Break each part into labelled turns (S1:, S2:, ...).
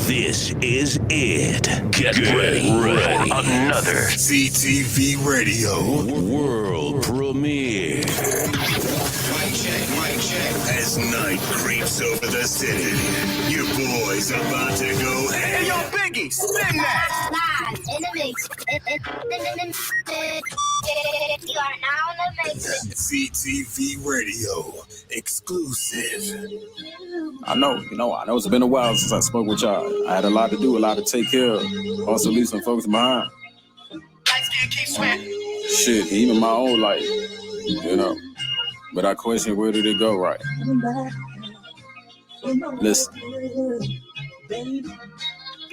S1: This is it. Get ready for another CTV Radio World Premiere. Mic check. As night creeps over the city, your boy's about to go. Hey, yo, Biggie, spin that! Live in the mix. You are now in the mix. CTV Radio exclusive.
S2: I know it's been a while since I spoke with y'all. I had a lot to do, a lot to take care of. Also leave some folks behind. Shit, even my own life, But I question, where did it go right? Listen.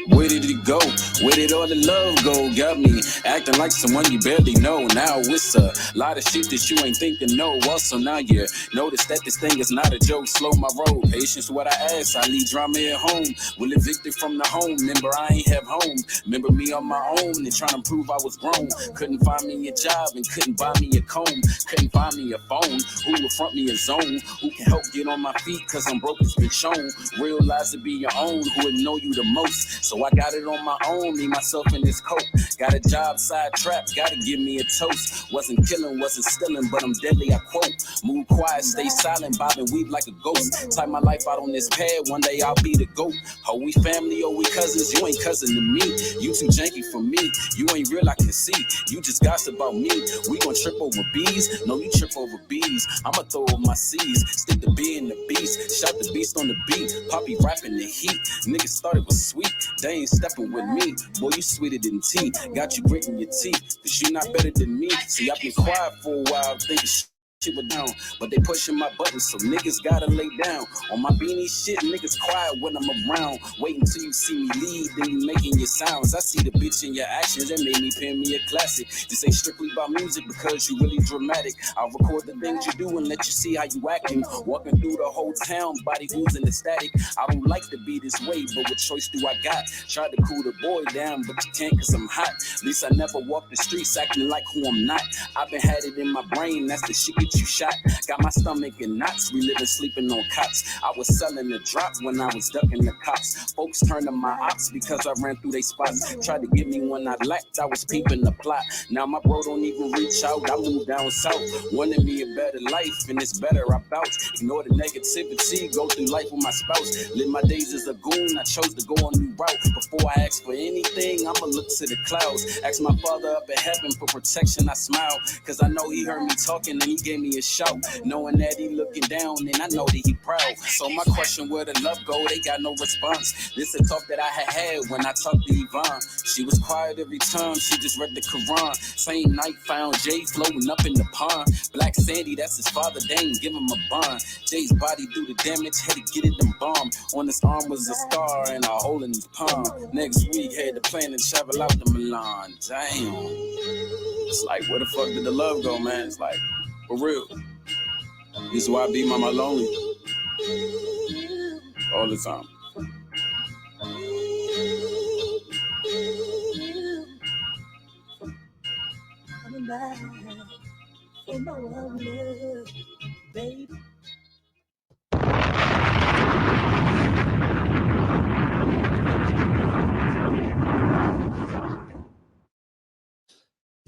S2: Where did it go? Where did all the love go? Got me acting like someone you barely know. Now it's a lot of shit that you ain't thinking, no. Also now you notice that this thing is not a joke. Slow my roll, patience what I ask. I leave drama at home. Will evicted from the home. Remember I ain't have home. Remember me on my own and trying to prove I was grown. Couldn't find me a job and couldn't buy me a comb. Couldn't buy me a phone. Who will front me a zone? Who can help get on my feet? Cause I'm broke, it's been shown. Realize to be your own who would know you the most. So I got it on my own, me, myself, in this coat. Got a job, side trap, gotta give me a toast. Wasn't killing, wasn't stealing, but I'm deadly, I quote. Move quiet, stay silent, bob and weave like a ghost. Type my life out on this pad, one day I'll be the GOAT. Oh, we family, oh, we cousins, you ain't cousin to me. You too janky for me, you ain't real, I can see. You just gossip about me, we gon' trip over bees. No, you trip over bees, I'ma throw over my C's. Stick the B in the beast, shout the beast on the beat. Poppy rapping the heat, niggas started with sweet. They ain't stepping with me, boy, you sweeter than tea. Got you gritting your teeth, cause you not better than me. See, I've been quiet for a while, thinking shit was down, but they pushing my buttons, so niggas gotta lay down. On my beanie shit, niggas quiet when I'm around. Wait until you see me leave, then you making your sounds. I see the bitch in your actions, that made me pen me a classic. This ain't strictly about music because you really dramatic. I'll record the things you do and let you see how you acting. Walking through the whole town, body oozing the static. I don't like to be this way, but what choice do I got? Tried to cool the boy down, but you can't cause I'm hot. At least I never walk the streets acting like who I'm not. I've been had it in my brain, that's the shit get you shot. Got my stomach in knots, we living sleeping on cots. I was selling the drops when I was ducking the cops. Folks turned to my ops because I ran through they spots. Tried to give me one I lacked, I was peeping the plot. Now my bro don't even reach out, I moved down south. Wanted me a better life, and it's better I bounce. Ignore the negativity, go through life with my spouse. Live my days as a goon, I chose to go on a new route. Before I ask for anything, I'ma look to the clouds. Ask my father up in heaven for protection, I smile. Cause I know he heard me talking and he gave me a shout. Knowing that he looking down and I know that he proud. So my question, where the love go? They got no response. This a talk that I had when I talked to Yvonne. She was quiet every time, she just read the Quran. Same night found Jay floating up in the pond. Black Sandy, that's his father, they ain't give him a bond. Jay's body do the damage, had to get it embalmed. On his arm was a scar and a hole in his palm. Next week had the plan to travel out to Milan. Damn. It's like, where the fuck did the love go, man? It's like, for real. This is why I be mama lonely all the time. Coming back for my love, baby.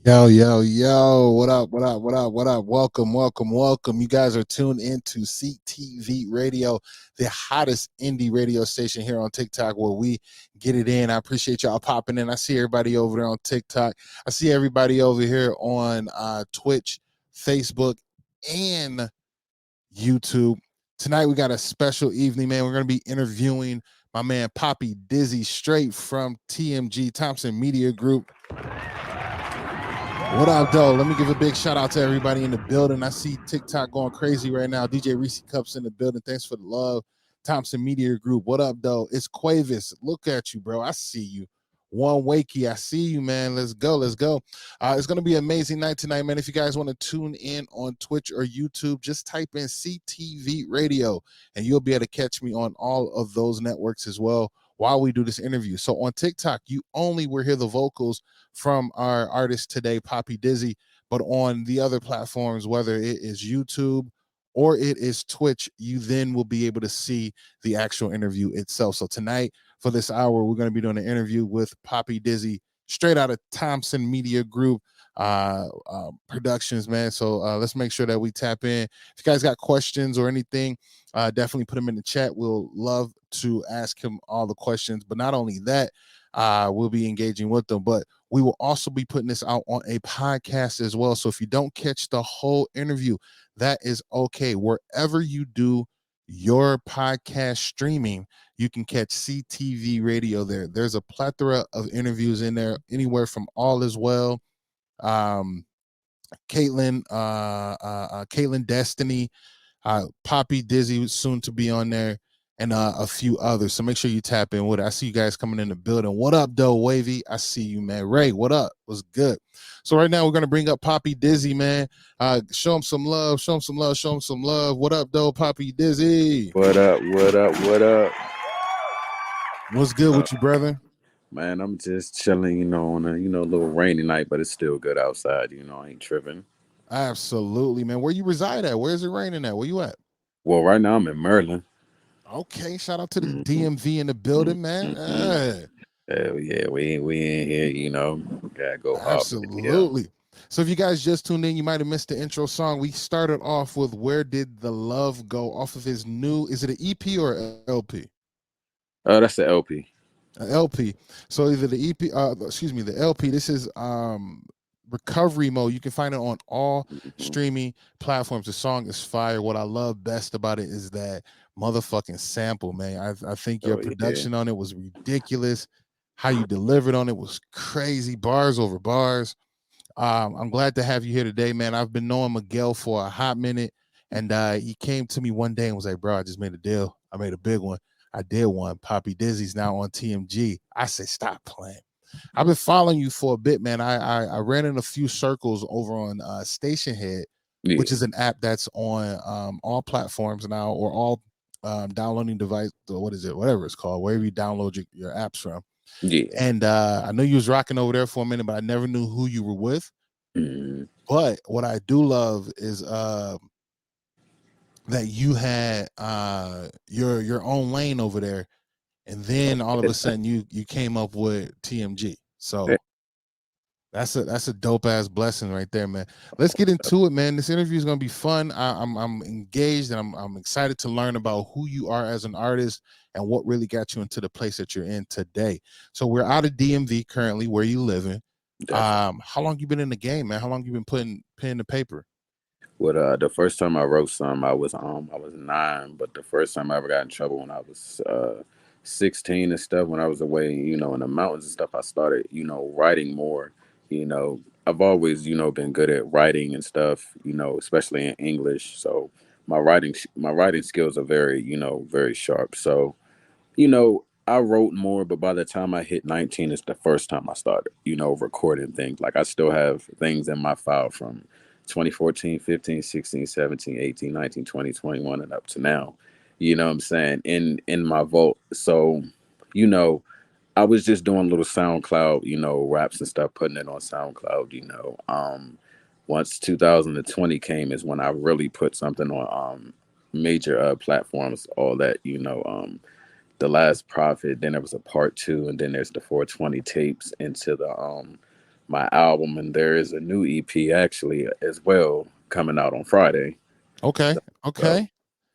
S3: Yo, what up? Welcome. You guys are tuned into CTV Radio, the hottest indie radio station here on TikTok where we get it in. I appreciate y'all popping in. I see everybody over there on TikTok. I see everybody over here on Twitch, Facebook, and YouTube. Tonight we got a special evening, man. We're going to be interviewing my man PoppiDizzy straight from TMG, Thompson Media Group. Whatupdoe? Let me give a big shout out to everybody in the building. I see TikTok going crazy right now. DJ Reese Cups in the building. Thanks for the love. Thompson Media Group. Whatupdoe? It's Quavis. Look at you, bro. I see you. One Wakey. I see you, man. Let's go. It's going to be an amazing night tonight, man. If you guys want to tune in on Twitch or YouTube, just type in CTV Radio, and you'll be able to catch me on all of those networks as well while we do this interview. So on TikTok, you only will hear the vocals from our artist today, PoppiDizzy, but on the other platforms, whether it is YouTube or it is Twitch, you then will be able to see the actual interview itself. So tonight, for this hour. We're going to be doing an interview with PoppiDizzy, straight out of Thompson Media Group Productions, man. So let's make sure that we tap in. If you guys got questions or anything, definitely put them in the chat. We'll love to ask him all the questions. But not only that, we'll be engaging with them, but we will also be putting this out on a podcast as well. So if you don't catch the whole interview, that is okay. Wherever you do your podcast streaming, you can catch CTV Radio there. There's a plethora of interviews in there, anywhere from All Is Well, Caitlin Destiny, PoppiDizzy soon to be on there, and a few others. So make sure you tap in with it. I see you guys coming in the building. What up, though, Wavy? I see you, man. Ray, what up? What's good? So right now we're gonna bring up PoppiDizzy, man. Show him some love. Show him some love. Show him some love. What up, though, PoppiDizzy?
S4: What up? What up? What up?
S3: What's good with you, brother?
S4: Man, I'm just chilling, on a little rainy night, but it's still good outside. I ain't tripping.
S3: Absolutely, man. Where you reside at? Where's it raining at? Where you at?
S4: Well, right now I'm in Maryland.
S3: Okay, shout out to the
S4: Mhm.
S3: DMV in the building, man.
S4: Mhm. Hell yeah, we in here. Gotta go hard.
S3: Absolutely. So if you guys just tuned in, you might have missed the intro song. We started off with "Where Did the Love Go" off of his new. Is it an EP or an LP?
S4: That's the LP.
S3: LP. So either the EP, the LP. This is recovery mode. You can find it on all
S4: Mhm.
S3: streaming platforms. The song is fire. What I love best about it is that motherfucking sample, man. I think your
S4: Oh, yeah.
S3: production on it was ridiculous. How you delivered on it was crazy. Bars over bars. I'm glad to have you here today, man. I've been knowing Miguel for a hot minute, and he came to me one day and was like, "Bro, I just made a deal. I made a big one. I did one. PoppiDizzy's now on TMG." I said, "Stop playing." I've been following you for a bit, man. I ran in a few circles over on Station Head,
S4: Yeah.
S3: which is an app that's on all platforms now, or all downloading device, or what is it, whatever it's called, wherever you download your apps from.
S4: Yeah.
S3: And I know you was rocking over there for a minute, but I never knew who you were with.
S4: Mhm.
S3: But what I do love is that you had your own lane over there, and then all of a sudden you came up with TMG. So that's a dope ass blessing right there, man. Let's get into it, man. This interview is gonna be fun. I'm engaged, and I'm excited to learn about who you are as an artist and what really got you into the place that you're in today. So we're out of DMV currently, where you living.
S4: Definitely.
S3: How long you been in the game, man? How long you been putting pen to paper?
S4: The first time I wrote some, I was 9, but the first time I ever got in trouble when I was 16 and stuff, when I was away, in the mountains and stuff, I started, writing more. I've always, been good at writing and stuff, especially in English. So my writing skills are very, very sharp. So I wrote more, but by the time I hit 19, it's the first time I started, recording things. Like I still have things in my file from 2014, 15, 16, 17, 18, 19, 20, 21, and up to now. You know what I'm saying? In my vault. So, you know, I was just doing little SoundCloud, raps and stuff, putting it on SoundCloud. Once 2020 came is when I really put something on major platforms, all that, the Last Prophet, then there was a part 2, and then there's the 420 tapes into the my album, and there is a new EP actually as well coming out on Friday.
S3: Okay,
S4: So,
S3: okay.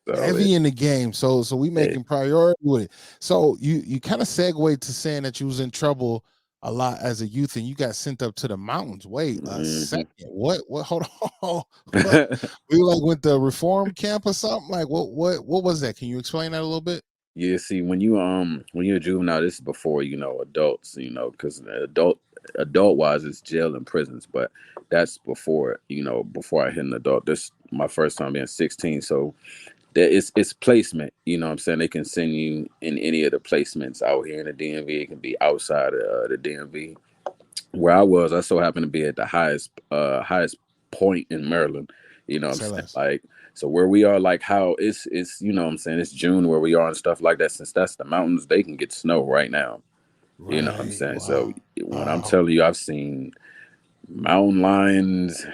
S4: so
S3: Heavy in the game. So we
S4: it,
S3: making priority with it. So you kind of segued to saying that you was in trouble a lot as a youth and you got sent up to the mountains. Wait a
S4: mhm.
S3: second. What hold on. What we like went to reform camp or something? Like what was that? Can you explain that a little bit?
S4: Yeah, see, when you're a juvenile, this is before adults, because adult wise it's jail and prisons, but that's before I hit an adult. This my first time being 16, so that it's placement. You know what I'm saying? They can send you in any of the placements out here in the DMV. It can be outside of the DMV. Where I so happened to be at the highest point in Maryland. You know what I'm
S3: Say
S4: saying?
S3: less.
S4: Like, so where we are, like how it's what I'm saying, it's June where we are and stuff like that. Since that's the mountains, they can get snow right now. You know what I'm
S3: Right.
S4: saying? So
S3: Wow.
S4: when I'm
S3: Wow.
S4: telling you, I've seen mountain lions,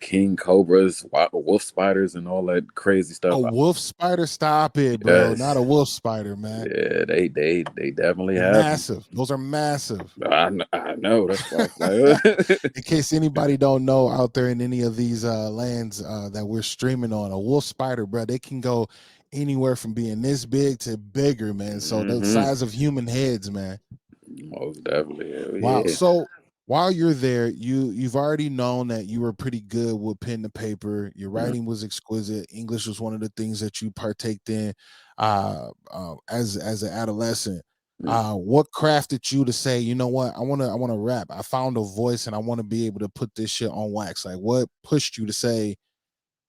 S4: king cobras, wolf spiders, and all that crazy
S3: A
S4: stuff.
S3: wolf spider? Stop it, bro. Not
S4: Yes,
S3: a wolf spider, man.
S4: yeah, they definitely have 'em.
S3: Massive. Those are massive.
S4: I know that's why it's like,
S3: In case anybody don't know out there in any of these lands that we're streaming on, a wolf spider, bro, they can go anywhere from being this big to bigger, man. So the
S4: hmm
S3: size of human heads, man.
S4: most definitely, hell
S3: Wow.
S4: yeah.
S3: So while you're there, you've already known that you were pretty good with pen to paper. Your
S4: Mhm.
S3: writing was exquisite. English was one of the things that you partaked in as an adolescent.
S4: Mhm.
S3: What crafted you to say, you know what, I want to rap. I found a voice and I want to be able to put this shit on wax. Like, what pushed you to say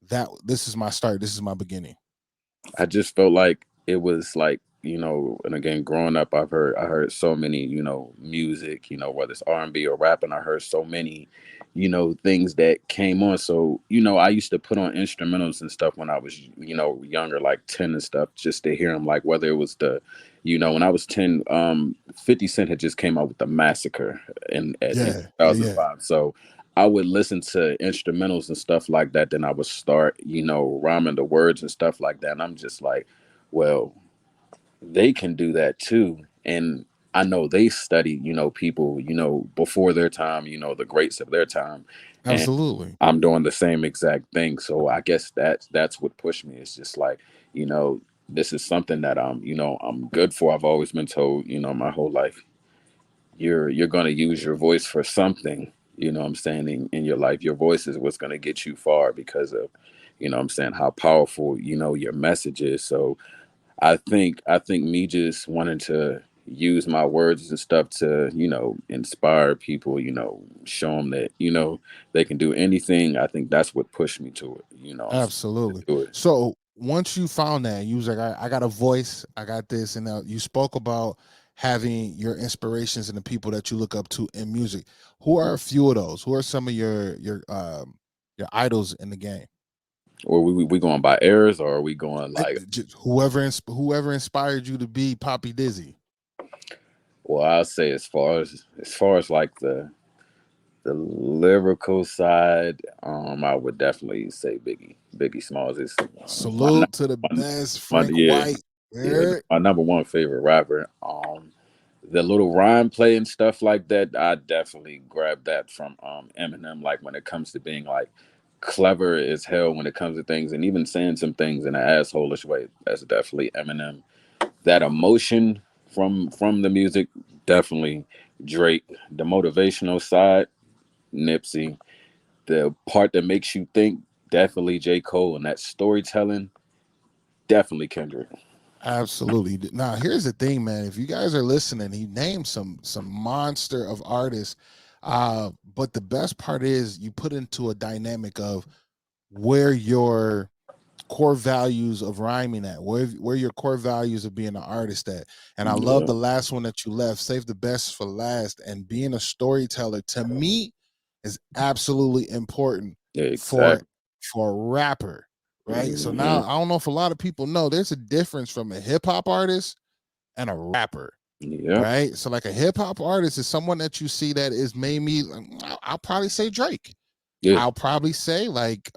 S3: that this is my start, this is my beginning?
S4: I just felt like it was like, and again, growing up, I heard so many, music, whether it's R&B or rap, and I heard so many, things that came on. So, I used to put on instrumentals and stuff when I was, younger, like 10 and stuff, just to hear them. Like whether it was when I was 10, 50 Cent had just came out with the Massacre in
S3: Yeah, yeah, yeah.
S4: 2005. So I would listen to instrumentals and stuff like that. Then I would start, rhyming the words and stuff like that. And I'm just like, well, they can do that too. And I know they study, people, before their time, the greats of their time. And
S3: Absolutely.
S4: I'm doing the same exact thing. So I guess that's what pushed me. It's just like, you know, this is something that I'm good for. I've always been told, my whole life, you're going to use your voice for something, what I'm saying, in your life. Your voice is what's going to get you far because of, what I'm saying, how powerful, your message is. So I think me just wanting to use my words and stuff to, inspire people, show them that, they can do anything. I think that's what pushed me to it, to
S3: Absolutely.
S4: do it.
S3: So once you found that, you was like, I got a voice, I got this, and you spoke about having your inspirations and the people that you look up to in music. Who are a few of those? Who are some of your idols in the game?
S4: Or we going by eras, or are we going like,
S3: Just whoever inspired you to be Poppy Dizzy.
S4: well, I'll say as far as like the lyrical side, I would definitely say Biggie Smalls is
S3: Salute to the
S4: my,
S3: best,
S4: my
S3: Frank
S4: yeah,
S3: White.
S4: yeah,
S3: Yeah,
S4: my number one favorite rapper. The little rhyme play and stuff like that, I definitely grabbed that from Eminem. Like when it comes to being like clever as hell when it comes to things, and even saying some things in an assholish way, that's definitely Eminem. That emotion from the music, definitely Drake. The motivational side, Nipsey. The part that makes you think, definitely J. Cole, and that storytelling, definitely Kendrick.
S3: absolutely. Now, here's the thing, man. If you guys are listening, he named some monster of artists. But the best part is you put into a dynamic of where your core values of rhyming at, where your core values of being an artist at. And I love
S4: Yeah,
S3: the last one that you left, save the best for last. And being a storyteller to me is absolutely important
S4: yeah,
S3: for
S4: exactly.
S3: for a rapper, right? So now
S4: Hmm.
S3: I don't know if a lot of people know there's a difference from a hip hop artist and a rapper.
S4: Yep.
S3: Right. So like a hip hop artist is someone that you see that is maybe I'll probably say Drake.
S4: Yeah.
S3: I'll probably say like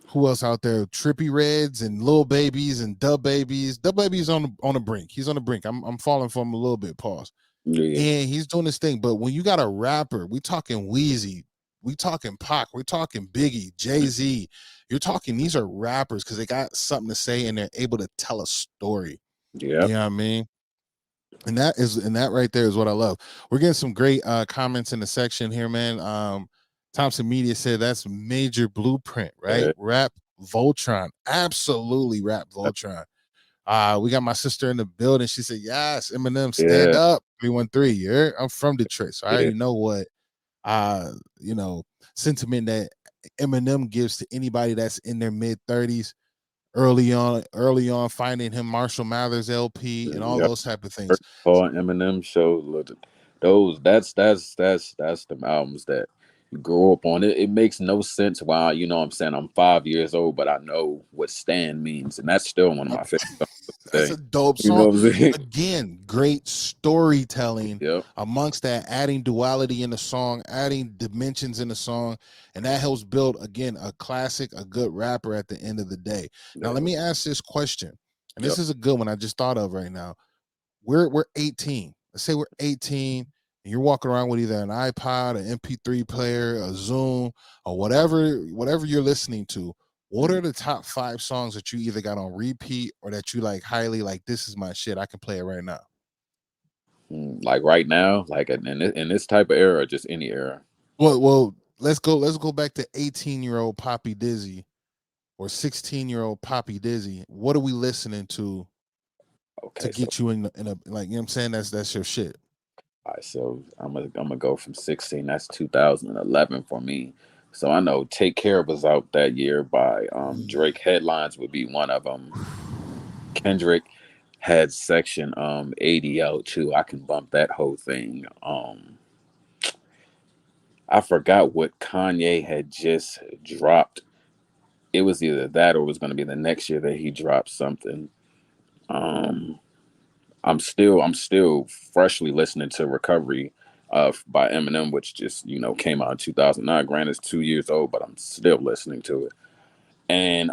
S3: who else out there? Trippy Reds and Lil Babies and Dub Babies. Dub Babies on the brink. He's on the brink. I'm falling for him a little bit. Pause.
S4: Yeah.
S3: And he's doing this thing. But when you got a rapper, we talking Wheezy, we talking Pac, we're talking Biggie, Jay Z. You're talking. These are rappers because they got something to say and they're able to tell a story. You
S4: Yep.
S3: know what I mean? And that right there is what I love. We're getting some great comments in the section here, man. Thompson Media said that's major blueprint, right?
S4: Yeah.
S3: Rap Voltron. Absolutely rap Voltron. We got my sister in the building. She said, yes, Eminem, stand
S4: Yeah.
S3: up. 313. Yeah, I'm from Detroit. So I
S4: Yeah.
S3: already know what uh, you know, sentiment that Eminem gives to anybody that's in their mid 30s, early on finding him Marshall Mathers LP and all
S4: Yep.
S3: those type of things.
S4: First of all, Eminem show. Look, those that's the albums that you grew up on. It makes no sense why, what I'm saying, I'm 5 years old, but I know what Stan means, and that's still one of my favorite songs.
S3: That's a dope
S4: You know
S3: song.
S4: what I'm saying?
S3: Again, great storytelling
S4: Yep.
S3: amongst that, adding duality in the song, adding dimensions in the song, and that helps build, again, a classic, a good rapper at the end of the day. Now, let me ask this question, and this is a good one I just thought of right now. We're 18. Let's say we're 18 and you're walking around with either an iPod, an MP3 player, a Zoom, or whatever you're listening to. What are the top 5 songs that you either got on repeat or that you like highly like, this is my shit, I can play it right now?
S4: Like right now, like in this type of era, or just any era?
S3: Well, let's go back to 18-year-old PoppiDizzy or 16-year-old PoppiDizzy. What are we listening to
S4: Okay, so
S3: get you in a, like, you know what I'm saying? That's your shit.
S4: all right, so I'm gonna go from 16. That's 2011 for me. So I know "Take Care" was out that year by Drake. Headlines would be one of them. Kendrick had Section 80 out too. I can bump that whole thing. I forgot what Kanye had just dropped. It was either that or it was going to be the next year that he dropped something. Um, I'm still freshly listening to "Recovery" by Eminem, which just came out in 2009. Granted, it's 2 years old, but I'm still listening to it. And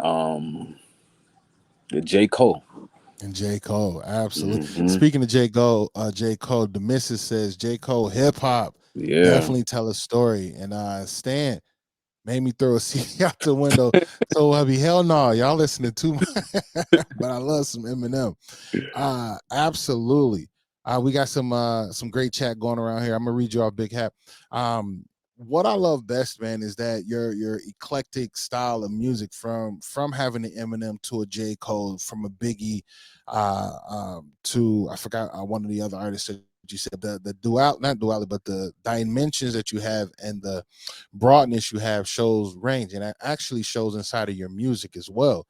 S4: the J. Cole.
S3: And J. Cole, absolutely.
S4: Hmm.
S3: Speaking of J. Cole, the missus says J. Cole hip hop
S4: Yeah.
S3: definitely tell a story. And Stan made me throw a CD out the window. So hubby, hell no, y'all listening too much. But I love some Eminem. Absolutely. We got some great chat going around here. I'm gonna read you off Big Hat. What I love best, man, is that your eclectic style of music, from having the Eminem to a J. Cole, from a Biggie to, I forgot one of the other artists that you said, the dual, not duality, but the dimensions that you have and the broadness you have shows range, and that actually shows inside of your music as well.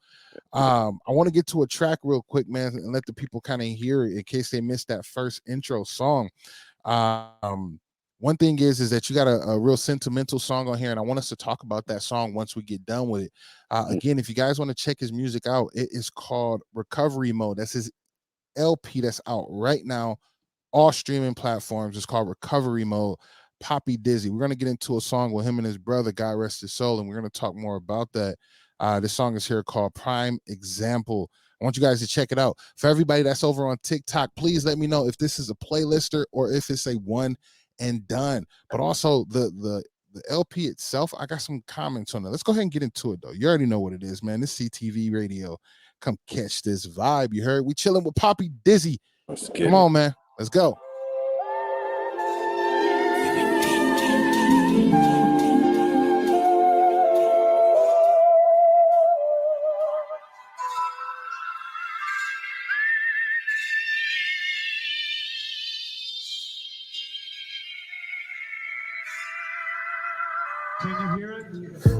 S3: I want to get to a track real quick, man, and let the people kind of hear it in case they missed that first intro song. One thing is that you got a real sentimental song on here, and I want us to talk about that song once we get done with it. Again, if you guys want to check his music out, it is called Recovery Mode. That's his LP that's out right now, all streaming platforms. It's called Recovery Mode. PoppiDizzy. We're gonna get into a song with him and his brother, God rest his soul, and we're gonna talk more about that. This song is here called Prime Example. I want you guys to check it out. For everybody that's over on TikTok, please let me know if this is a playlister or if it's a one and done. But also the LP itself, I got some comments on it. Let's go ahead and get into it though. You already know what it is, man. This CTV radio. Come catch this vibe. You heard? We chilling with PoppiDizzy. Come on, man. Let's go.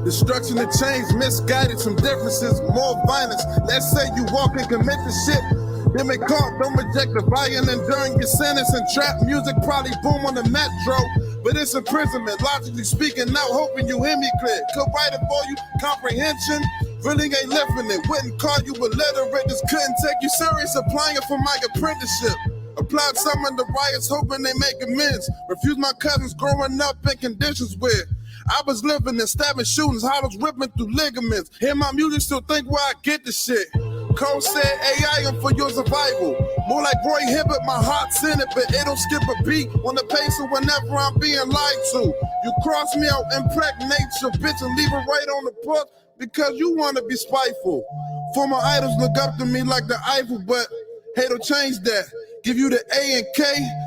S5: Destruction and change, misguided, some differences, more violence. Let's say you walk and commit the shit. Then they caught, don't reject the violent and during your sentence. And trap music probably boom on the metro. But it's imprisonment, logically speaking, now hoping you hear me clear. Could write it for you, comprehension. Really ain't lifting it. Wouldn't call you illiterate, just couldn't take you serious. Applying for my apprenticeship. Applied some of the riots, hoping they make amends. Refused my cousins growing up in conditions where I was living in stabbing shootings, hollows ripping through ligaments. Hear my music, still think where I get the shit. Cole said AI am for your survival. More like Roy Hibbert, my heart's in it, but it don't skip a beat on the pace of whenever I'm being lied to. You cross me out, impregnate your bitch and leave it right on the porch because you want to be spiteful. Former idols look up to me like the Eiffel, but hey, don't change that. Give you the A and K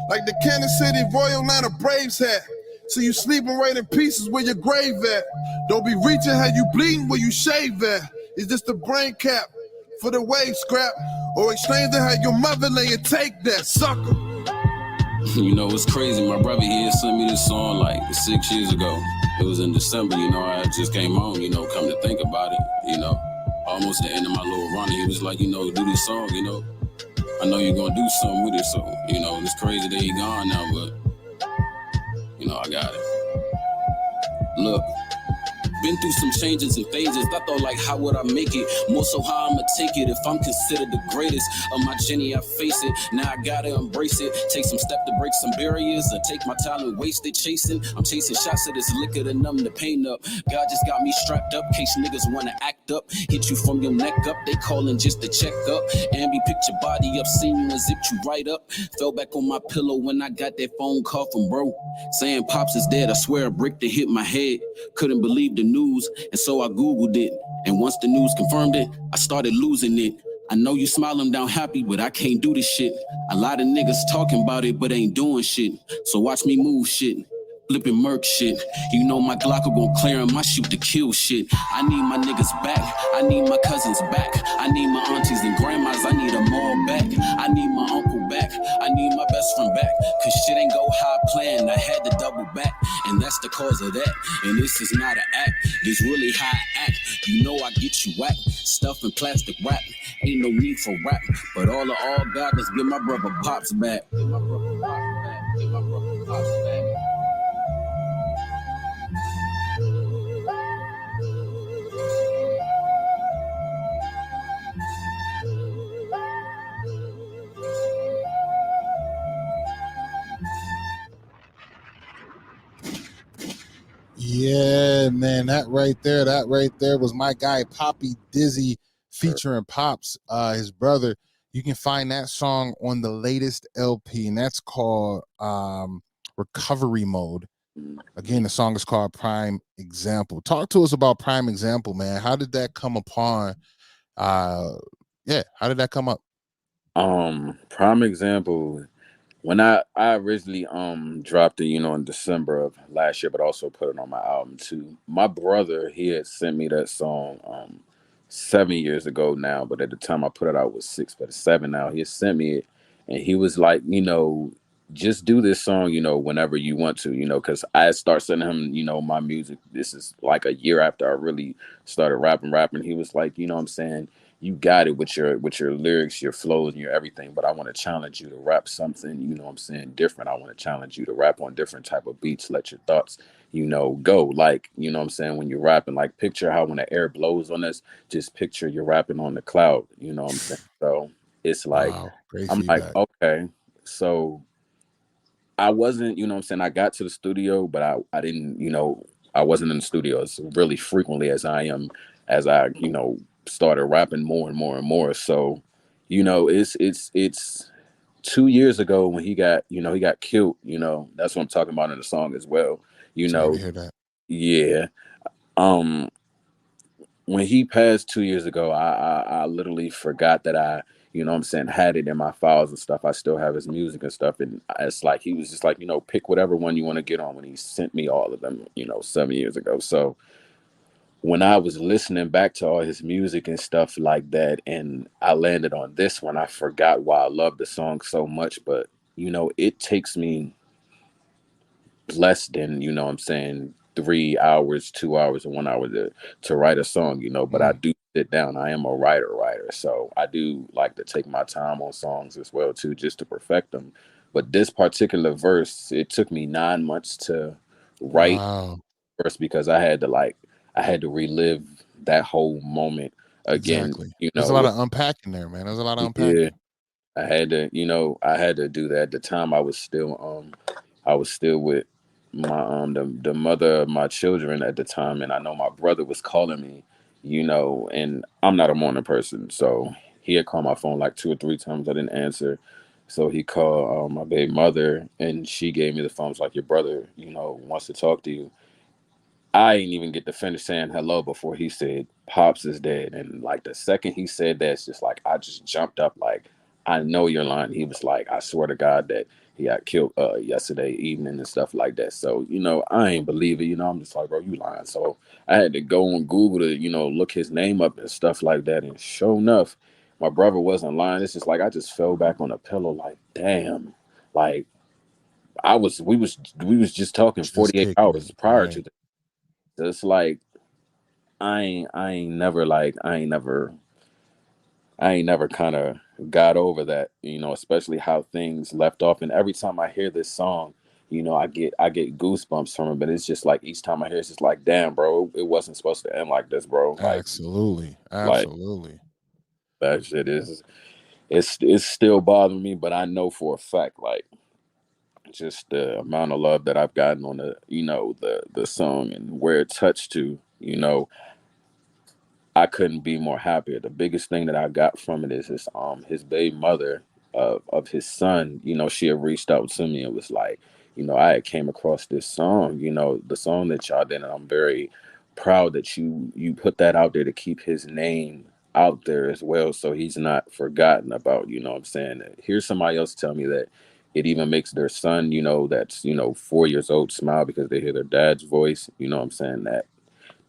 S5: like the Kansas City Royal Atlanta Braves hat. So you sleeping right in pieces where your grave at. Don't be reaching how you bleeding where you shave at. Is this the brain cap for the wave scrap? Or exchanging how your mother lay and take that, sucker?
S2: You know, it's crazy. My brother here sent me this song like 6 years ago. It was in December, I just came home, come to think about it, almost the end of my little run. He was like, do this song, I know you're gonna do something with it, so, it's crazy that he gone now, but, I got it. Look, Been through some changes and phases. I thought like, how would I make it? More so how I'ma take it. If I'm considered the greatest of my journey, I face it. Now I gotta embrace it. Take some step to break some barriers. Or take my talent wasted chasing. I'm chasing shots of this liquor to numb the pain up. God just got me strapped up. Case niggas wanna act up. Hit you from your neck up. They calling just to check up. And be picked your body up. Seen you and zipped you right up. Fell back on my pillow when I got that phone call from bro. Saying Pops is dead. I swear a brick to hit my head. Couldn't believe the news, and so I Googled it. And once the news confirmed it, I started losing it. I know you smiling down happy, but I can't do this shit. A lot of niggas talking about it, but ain't doing shit. So watch me move shit. Flipping murk shit. You know my Glock gon' clear him, I shoot to kill shit. I need my niggas back, I need my cousins back. I need my aunties and grandmas, I need them all back. I need my uncle back, I need my best friend back. Cause shit ain't go how I planned, I had to double back. And that's the cause of that, and this is not an act. This really how I act, you know I get you whacked. Stuff in plastic wrap, ain't no need for rap. But all God, let's get my brother Pops back. Get my brother Pops back, get my brother Pops back.
S3: Yeah, man, that right there was my guy PoppiDizzy featuring Pops, his brother. You can find that song on the latest LP, and that's called Recovery Mode. Again, the song is called Prime Example. Talk to us about Prime Example, man. How did that come upon? How did that come up?
S4: Prime Example. When I originally dropped it, in December of last year, but also put it on my album too. My brother, he had sent me that song 7 years ago now, but at the time I put it out it was 6, but it's 7 now. He had sent me it, and he was like, just do this song, whenever you want to, because I start sending him, my music. This is like a year after I really started rapping. He was like, what I'm saying, you got it with your lyrics, your flows, and your everything, but I want to challenge you to rap something, what I'm saying, different. I want to challenge you to rap on different type of beats. Let your thoughts, go. Like, what I'm saying, when you're rapping, like picture how when the air blows on us, just picture you're rapping on the cloud, what I'm saying. So it's like,
S3: Wow, great
S4: I'm like,
S3: feedback.
S4: okay. So I wasn't, what I'm saying, I got to the studio, but I didn't, I wasn't in the studio as really frequently as I am, as I, started rapping more and more and more. So, it's 2 years ago when he got killed, that's what I'm talking about in the song as well.
S3: Sorry to hear that.
S4: Yeah. Um, when he passed 2 years ago, I literally forgot that I, what I'm saying, had it in my files and stuff. I still have his music and stuff. And it's like, he was just like, pick whatever one you want to get on, when he sent me all of them, 7 years ago. So when I was listening back to all his music and stuff like that, and I landed on this one, I forgot why I love the song so much. But, it takes me less than, what I'm saying, 3 hours, 2 hours, and 1 hour to write a song, but I do sit down. I am a writer. So I do like to take my time on songs as well too, just to perfect them. But this particular verse, it took me 9 months to write
S3: Wow,
S4: first, because I had to relive that whole moment again,
S3: exactly. There's a lot
S4: with,
S3: of unpacking there, man. There's a lot of
S4: yeah,
S3: unpacking.
S4: I had to do that. At the time I was still with my the mother of my children at the time, and I know my brother was calling me, and I'm not a morning person, so he had called my phone like 2 or 3 times. I didn't answer. So he called my baby mother, and she gave me the phone. Was like, your brother, wants to talk to you. I didn't even get to finish saying hello before he said, Pops is dead. And like the second he said that, it's just like, I just jumped up like, I know you're lying. He was like, I swear to God that he got killed yesterday evening and stuff like that. So, I ain't believe it. I'm just like, bro, you lying. So I had to go on Google to, look his name up and stuff like that. And sure enough, my brother wasn't lying. It's just like, I just fell back on a pillow like, damn, like we was just talking
S3: Just
S4: 48
S3: kicking
S4: hours
S3: it,
S4: prior
S3: right?
S4: to that. So it's like, I ain't never kind of got over that, especially how things left off. And every time I hear this song, I get goosebumps from it, but it's just like each time I hear it, it's just like, damn, bro, it wasn't supposed to end like this, bro.
S3: Absolutely,
S4: Like
S3: absolutely.
S4: that shit is it's still bothering me, but I know for a fact, like just the amount of love that I've gotten on the song and where it touched to, I couldn't be more happier. The biggest thing that I got from it is his baby mother of his son. She had reached out to me and was like, I had came across this song, the song that y'all did, and I'm very proud that you put that out there to keep his name out there as well, so he's not forgotten about. What I'm saying? Here's somebody else tell me that it even makes their son, that's 4 years old, smile because they hear their dad's voice. What I'm saying?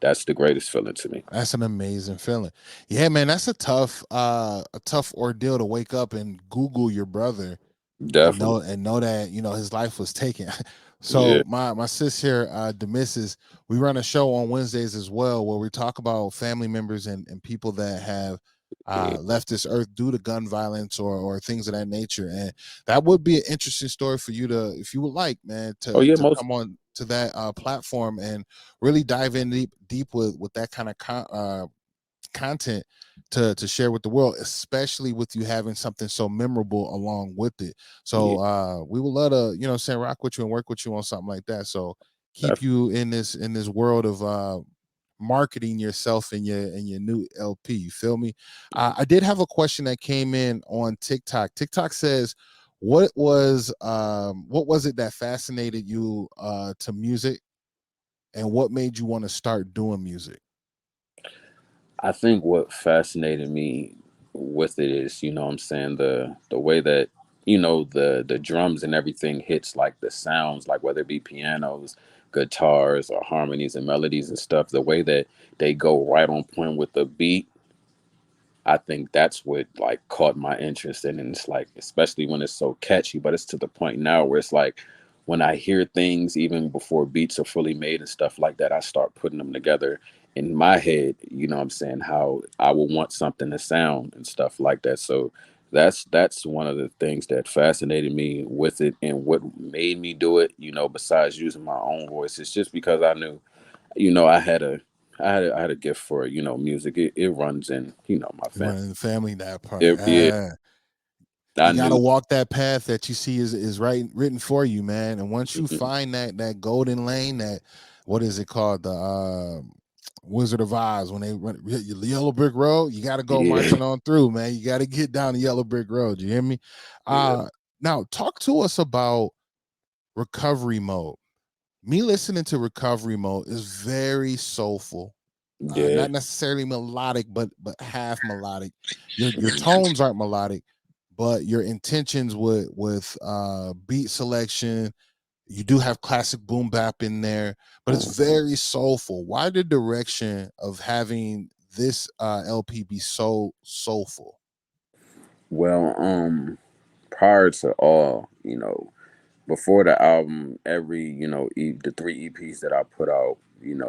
S4: That's the greatest feeling to me.
S3: That's an amazing feeling. Yeah, man, that's a tough ordeal to wake up and Google your brother and
S4: Definitely.
S3: know that his life was taken.
S4: Yeah.
S3: So my sis here, Demisses, we run a show on Wednesdays as well where we talk about family members and people that have
S4: Yeah.
S3: left this earth due to gun violence or things of that nature. And that would be an interesting story for you to, if you would like, man,
S4: Oh
S3: to
S4: yeah,
S3: to
S4: most.
S3: come on to that platform and really dive in deep with that kind of content to share with the world, especially with you having something so memorable along with it.
S4: Yeah.
S3: So we would love to, rock with you and work with you on something like that. So keep
S4: Def-
S3: you in this world of marketing yourself and your new LP. You feel me? I did have a question that came in on TikTok. TikTok says, what was it that fascinated you to music, and what made you want to start doing music?
S4: I think what fascinated me with it is, what I'm saying, the way that, the drums and everything hits like the sounds, like whether it be pianos, guitars, or harmonies and melodies and stuff, the way that they go right on point with the beat. I think that's what like caught my interest in, and it's like, especially when it's so catchy, but it's to the point now where it's like when I hear things even before beats are fully made and stuff like that, I start putting them together in my head. What I'm saying, how I will want something to sound and stuff like that. So that's one of the things that fascinated me with it, and what made me do it. Besides using my own voice, it's just because I knew, I had a gift for music. It runs in my
S3: You
S4: family.
S3: running the family that part.
S4: Yeah, I
S3: You got to
S4: knew.
S3: walk that path that you see is right written for you, man. And once you
S4: Mhm.
S3: find that golden lane, that, what is it called, the Wizard of Oz, when they run the yellow brick road, you got to go
S4: Yeah,
S3: marching on through, man. You got to get down the yellow brick road. You hear me?
S4: yeah,
S3: Now talk to us about recovery mode. Me listening to recovery mode is very soulful.
S4: yeah.
S3: Not necessarily melodic, but half melodic. Your
S4: Mhm.
S3: tones aren't melodic, but your intentions with beat selection, you do have classic boom bap in there, but it's very soulful. Why the direction of having this LP be so soulful?
S4: Well, prior to all, before the album, every the three EPs that I put out,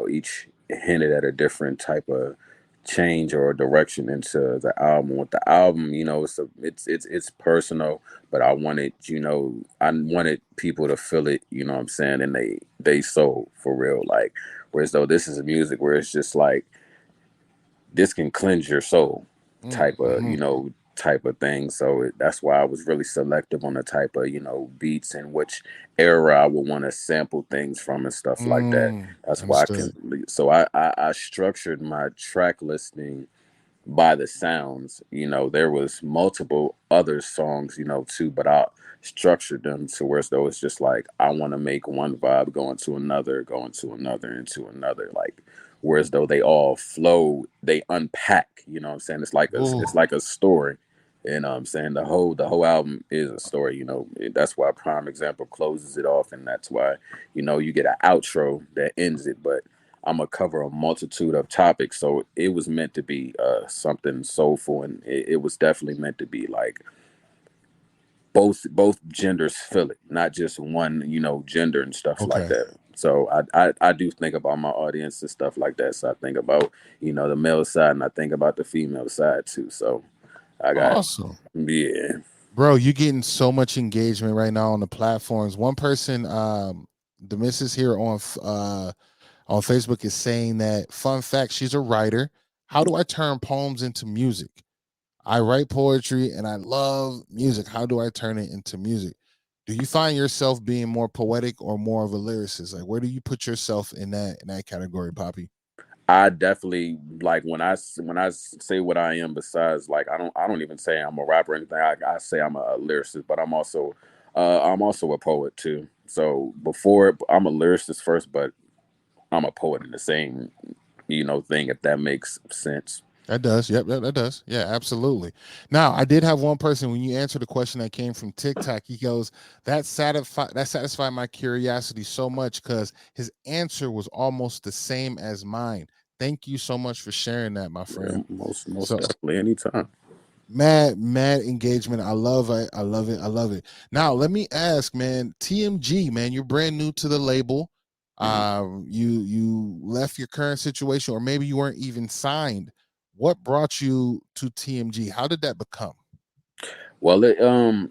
S4: each hinted at a different type of change or direction into the album. With the album, it's personal, but I wanted people to feel it. What I'm saying, and they soul for real. Like, whereas though this is music where it's just like this can cleanse your soul, type of
S3: Mm-hmm.
S4: type of thing. So that's why I was really selective on the type of beats and which era I would want to sample things from and stuff like that. That's why I
S3: Understood.
S4: can. So I structured my track listing by the sounds. There was multiple other songs, too, but I structured them to where as though it's just like I want to make one vibe go into another, into another, like whereas though they all flow, they unpack. What I'm saying? It's
S3: Ooh.
S4: like a story. I'm saying the whole album is a story. That's why Prime Example closes it off, and that's why you get an outro that ends it. But I'm gonna cover a multitude of topics, so it was meant to be something soulful, and it was definitely meant to be like both genders feel it, not just one gender and stuff like
S3: Okay.
S4: that. So I do think about my audience and stuff like that. So I think about the male side, and I think about the female side too. So I got
S3: Awesome.
S4: yeah.
S3: Bro, you're getting so much engagement right now on the platforms. One person, the missus here on Facebook is saying that, fun fact, she's a writer. How do I turn poems into music? I write poetry and I love music. How do I turn it into music? Do you find yourself being more poetic or more of a lyricist? Like, where do you put yourself in that category, Poppy?
S4: I definitely like when I say what I am. Besides, like I don't even say I'm a rapper or anything. I say I'm a lyricist, but I'm also a poet too. So before I'm a lyricist first, but I'm a poet in the same thing, if that makes sense.
S3: That does. Yep, that does. Yeah, absolutely. Now, I did have one person when you answered the question that came from TikTok. He goes, that satisfied my curiosity so much because his answer was almost the same as mine. Thank you so much for sharing that, my
S4: Yeah,
S3: friend.
S4: most
S3: So
S4: definitely anytime.
S3: mad engagement. I love it. I love it. I love it. Now, let me ask, man, TMG, man, you're brand new to the label.
S4: Mhm.
S3: You left your current situation, or maybe you weren't even signed. What brought you to TMG? How did that become?
S4: Well, I
S3: And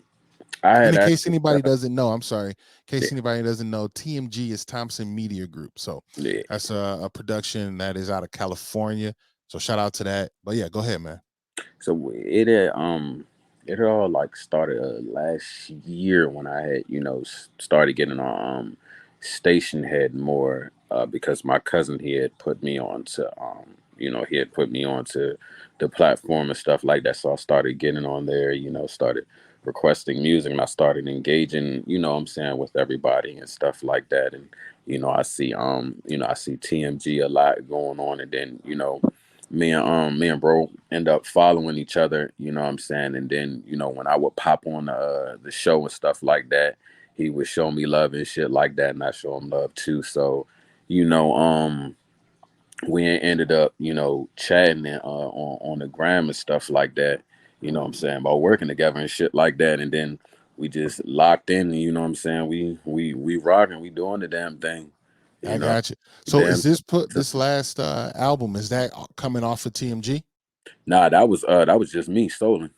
S4: had
S3: in case
S4: actually
S3: anybody doesn't know, I'm sorry. In case anybody doesn't know, TMG is Thompson Media Group. So
S4: yeah.
S3: that's a production that is out of California. So shout out to that. But yeah, go ahead, man.
S4: So it had all like started last year when I had started getting on station head more because my cousin, he had put me on to he had put me on to the platform and stuff like that. So I started getting on there, started requesting music, and I started engaging, what I'm saying, with everybody and stuff like that. And I see TMG a lot going on, and then me and bro end up following each other, what I'm saying. And then when I would pop on the show and stuff like that, he would show me love and shit like that, and I show him love too. So you know we ended up chatting on the gram and stuff like that, what I'm saying, about working together and shit like that. And then we just locked in, and what I'm saying, we rocking, we doing the damn thing, you
S3: I
S4: know
S3: got you. So
S4: damn.
S3: is this last album, is that coming off of TMG?
S4: Nah, that was just me stolen.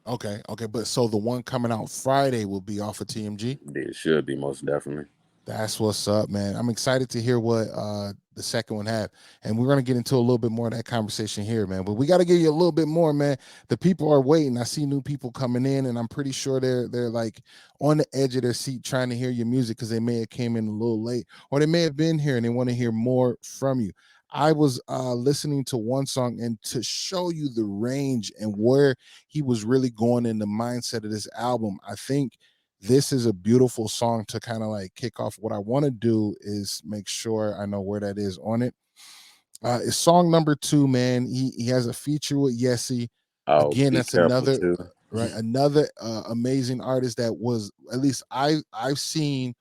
S3: Okay, okay, but so the one coming out Friday will be off of TMG.
S4: It should be, most definitely.
S3: That's what's up, man. I'm excited to hear what the second one had. And we're gonna get into a little bit more of that conversation here, man. But we gotta give you a little bit more, man. The people are waiting. I see new people coming in, and I'm pretty sure they're like on the edge of their seat trying to hear your music because they may have came in a little late, or they may have been here and they want to hear more from you. I was listening to one song, and to show you the range and where he was really going in the mindset of this album, I think this is a beautiful song to kind of like kick off. What I want to do is make sure I know where that is on it. It's song number 2, man. He has a feature with Yessie.
S4: Oh,
S3: Again,
S4: be
S3: that's
S4: careful
S3: another
S4: too.
S3: right, another amazing artist that was, at least I've seen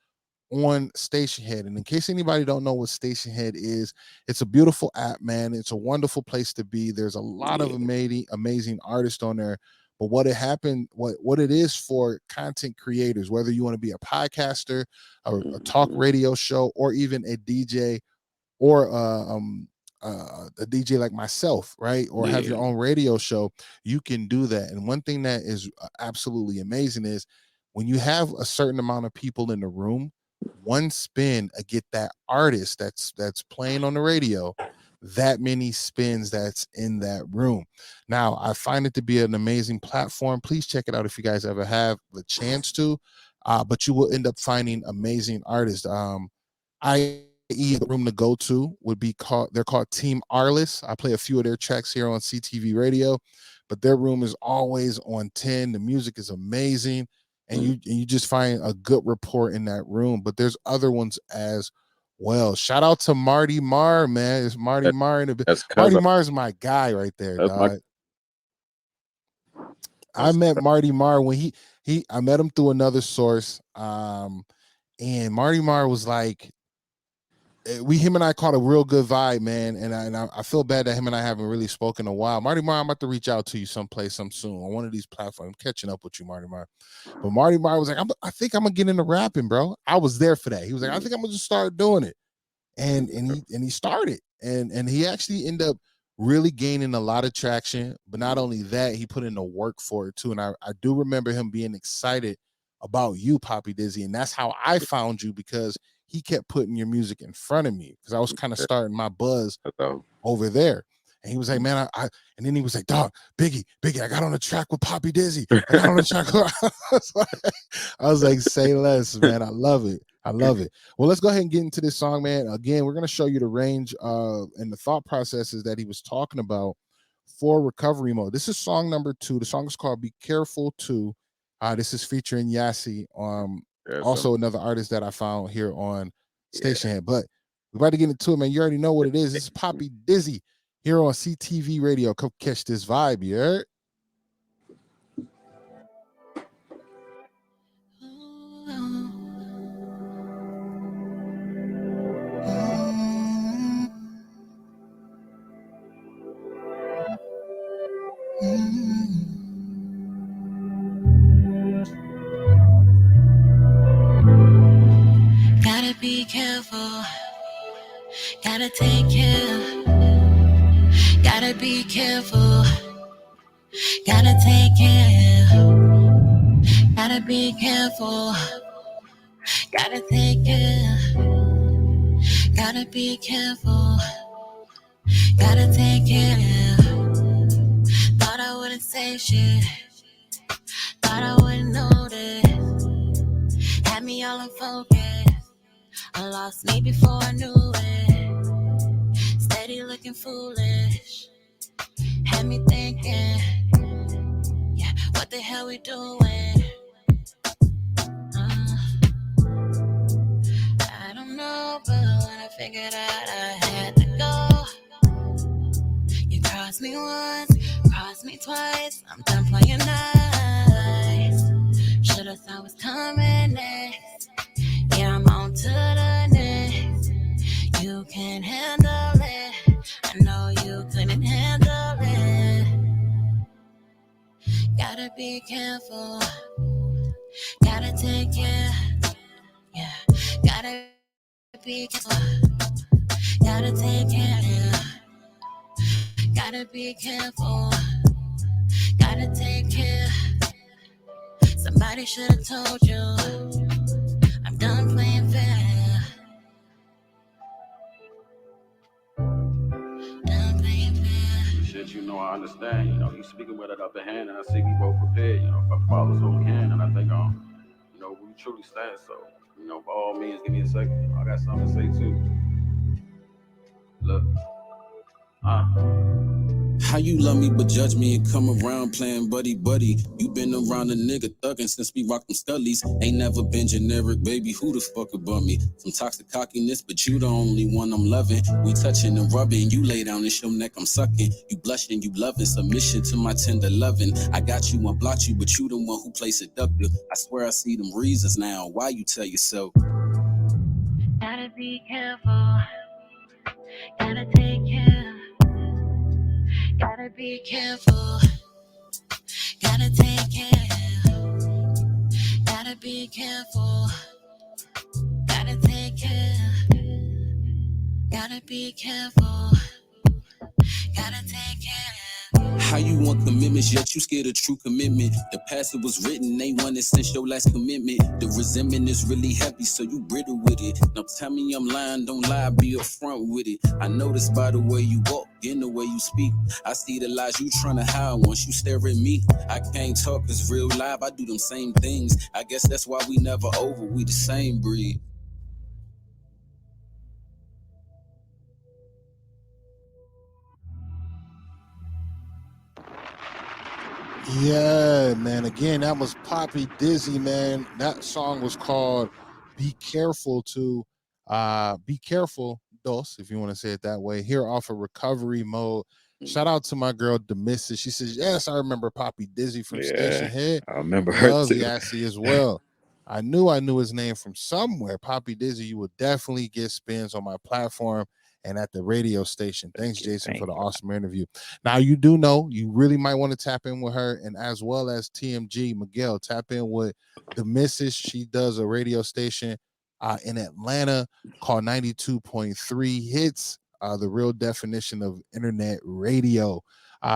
S3: on Station Head. And in case anybody don't know what Station Head is, it's a beautiful app, man. It's a wonderful place to be. There's a lot of
S4: Yeah.
S3: amazing artists on there. But what it is for content creators, whether you want to be a podcaster, a talk
S4: Mhm.
S3: radio show, or even a DJ, or a DJ like myself, right? Or have your
S4: Yeah.
S3: own radio show, you can do that. And one thing that is absolutely amazing is when you have a certain amount of people in the room, one spin get that artist that's playing on the radio, that many spins that's in that room. Now, I find it to be an amazing platform. Please check it out if you guys ever have the chance to. But you will end up finding amazing artists. I.e. the room to go to would be called, they're called Team Arliss. I play a few of their tracks here on CTV Radio, but their room is always on 10. The music is amazing, and
S4: Mm.
S3: you just find a good rapport in that room. But there's other ones as well. Shout out to Marty Marr, man. It's Marty
S4: That,
S3: Marr in the
S4: that's
S3: Marty
S4: cousin.
S3: Marr is my guy right there,
S4: That's my.
S3: dog. I
S4: That's
S3: met Marty Marr when he I met him through another source. And Marty Marr was like, him and I caught a real good vibe, man. And I feel bad that him and I haven't really spoken in a while. Marty Marr, I'm about to reach out to you someplace, some soon on one of these platforms. I'm catching up with you, Marty Marr. But Marty Marr was like, I think I'm gonna get into rapping, bro. I was there for that. He was like, I think I'm gonna just start doing it. And he started. And he actually ended up really gaining a lot of traction. But not only that, he put in the work for it too. And I do remember him being excited about you, PoppiDizzy, and that's how I found you, because he kept putting your music in front of me, because I was kind of starting my buzz over there. And he was like, man, I and then he was like, dog, Biggie, I got on a track with PoppiDizzy. I got on a track. I was like, say less, man. I love it. Well, let's go ahead and get into this song, man. Again, we're going to show you the range and the thought processes that he was talking about for recovery mode. This is song number 2. The song is called Be Careful 2. This is featuring Yassi, also another artist that I found here on Station Head. But we're about to get into it, man. You already know what it is. This is PoppiDizzy here on CTV Radio. Come catch this vibe, you heard?
S6: Gotta be careful, gotta take care, gotta be careful, gotta take care, gotta be careful, gotta take care, gotta be careful, gotta take care. Thought I wouldn't say shit, thought I wouldn't notice, had me all in focus. I lost me before I knew it. Steady looking foolish. Had me thinking, yeah, what the hell we doing? I don't know, but when I figured out I had to go, you crossed me once, crossed me twice. I'm done playing nice. Should've thought was coming next. Yeah, I'm on to the next. You can handle it. I know you couldn't handle it. Gotta be careful. Gotta take care. Yeah, gotta be careful. Gotta take care. Gotta be careful. Gotta take care. Somebody should've told you. I'm done playing fair.
S2: Shit, you know, I understand. You know, you speaking with it upper hand, and I see we both prepared. You know, if I follow so we can, and I think you know, we truly stand. So, you know, by all means, give me a second. You know, I got something to say too. Look. How you love me but judge me and come around playing buddy. You been around a nigga thuggin' since we rocked them scullies. Ain't never been generic, baby. Who the fuck above me? Some toxic cockiness, but you the only one I'm loving. We touching and rubbing. You lay down, it's your neck I'm sucking. You blushing, you loving. Submission to my tender loving. I got you and blocked you, but you the one who plays seductive. I swear I see them reasons now. Why you tell yourself?
S6: Gotta be careful. Gotta take care. Gotta be careful. Gotta take care. Gotta be careful. Gotta take care. Gotta be careful. Gotta take care.
S2: How you want commitments, yet you scared of true commitment? The past it was written, they wanted since your last commitment. The resentment is really heavy, so you brittle with it. Now tell me I'm lying, don't lie, be upfront with it. I notice by the way you walk, in the way you speak. I see the lies you trying to hide once you stare at me. I can't talk, cause real life, I do them same things. I guess that's why we never over, we the same breed.
S3: Yeah, man. Again, that was PoppiDizzy, man. That song was called Be Careful to Be Careful, Dos, if you want to say it that way, here off of Recovery Mode. Shout out to my girl, Demissus. She says, yes, I remember PoppiDizzy from Station Head.
S4: I remember her
S3: Love
S4: too.
S3: Yassi as well. I knew his name from somewhere. PoppiDizzy, you will definitely get spins on my platform and at the radio station. Thanks, Jason, for the awesome interview. Now, you do know you really might want to tap in with her, and as well as TMG, Miguel, tap in with the Missus. She does a radio station in Atlanta called 92.3 Hits. the real definition of internet radio.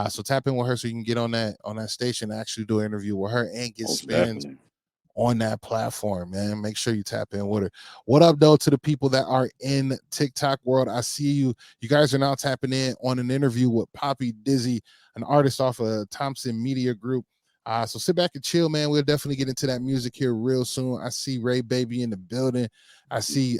S3: So tap in with her so you can get on that station and actually do an interview with her and get
S4: Most
S3: spins
S4: definitely.
S3: on that platform, man. Make sure you tap in with her. What up, though, to the people that are in TikTok world? I see you. You guys are now tapping in on an interview with PoppiDizzy, an artist off of Thompson Media Group. So sit back and chill, man. We'll definitely get into that music here real soon. I see Ray Baby in the building. I see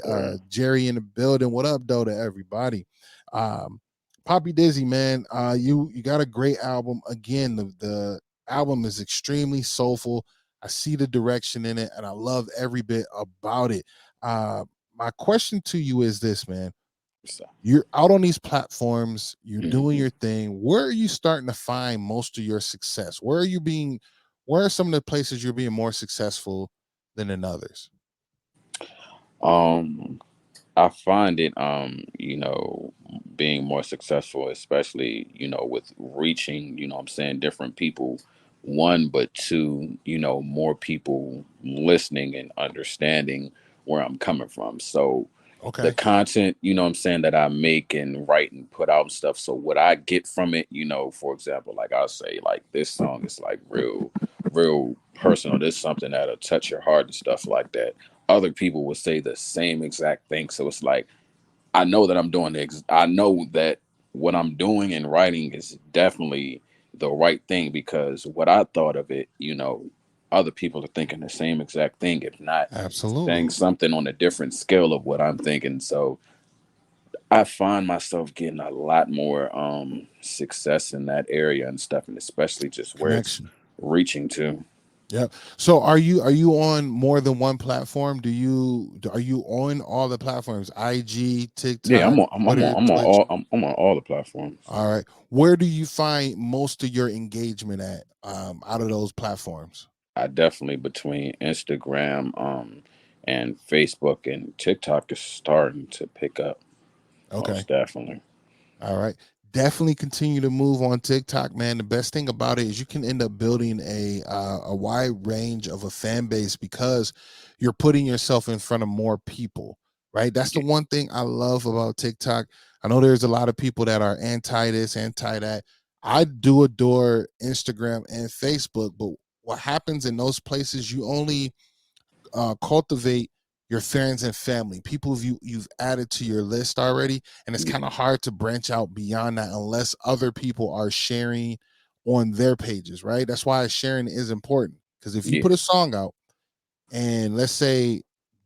S3: Jerry in the building. What up, though, to everybody? Um, PoppiDizzy, man. You got a great album. Again, the album is extremely soulful. I see the direction in it, and I love every bit about it. My question to you is this, man.
S4: So,
S3: You're out on these platforms, you're doing
S4: mhm.
S3: your thing. Where are you starting to find most of your success? Where are some of the places you're being more successful than in others?
S4: Um, I find it, being more successful, especially, with reaching, I'm saying, different people, one, but two, more people listening and understanding where I'm coming from. So the
S3: Okay.
S4: content, I'm saying, that I make and write and put out and stuff. So what I get from it, for example, like I'll say, like, this song is like real personal. This is something that'll touch your heart and stuff like that. Other people will say the same exact thing. So it's like, I know that I know that what I'm doing and writing is definitely the right thing, because what I thought of it, other people are thinking the same exact thing, if not
S3: Absolutely.
S4: saying something on a different scale of what I'm thinking. So I find myself getting a lot more success in that area and stuff, and especially just where it's
S3: Connection.
S4: reaching to.
S3: Yep. So are you on more than one platform? Are you on all the platforms? IG,
S4: Yeah,
S3: TikTok, Twitter, Twitch.
S4: I'm on all the platforms.
S3: All right. Where do you find most of your engagement at out of those platforms?
S4: I definitely, between Instagram, and Facebook, and TikTok is starting to pick up.
S3: Okay.
S4: Most definitely.
S3: All right. Definitely continue to move on TikTok, man. The best thing about it is you can end up building a wide range of a fan base because you're putting yourself in front of more people, right? That's the
S4: Yeah.
S3: one thing I love about TikTok. I know there's a lot of people that are anti this, anti that. I do adore Instagram and Facebook, but what happens in those places, you only cultivate your friends and family, people you've added to your list already, and it's kind
S4: Yeah.
S3: of hard to branch out beyond that unless other people are sharing on their pages, right? That's why sharing is important because if you
S4: Yeah.
S3: put a song out and let's say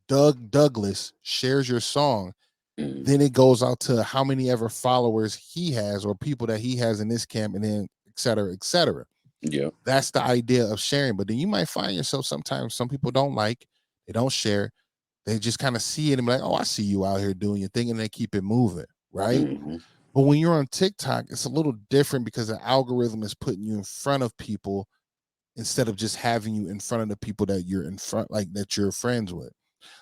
S3: Doug Douglas shares your song,
S4: Mm,
S3: then it goes out to how many ever followers he has or people that he has in this camp, and then et cetera, et cetera.
S4: yeah.
S3: That's the idea of sharing. But then you might find yourself sometimes some people don't like, they don't share, they just kind of see it and be like, "Oh, I see you out here doing your thing," and they keep it moving, right?
S4: Hmm.
S3: But when you're on TikTok, it's a little different because the algorithm is putting you in front of people instead of just having you in front of the people that you're in front, like that you're friends with.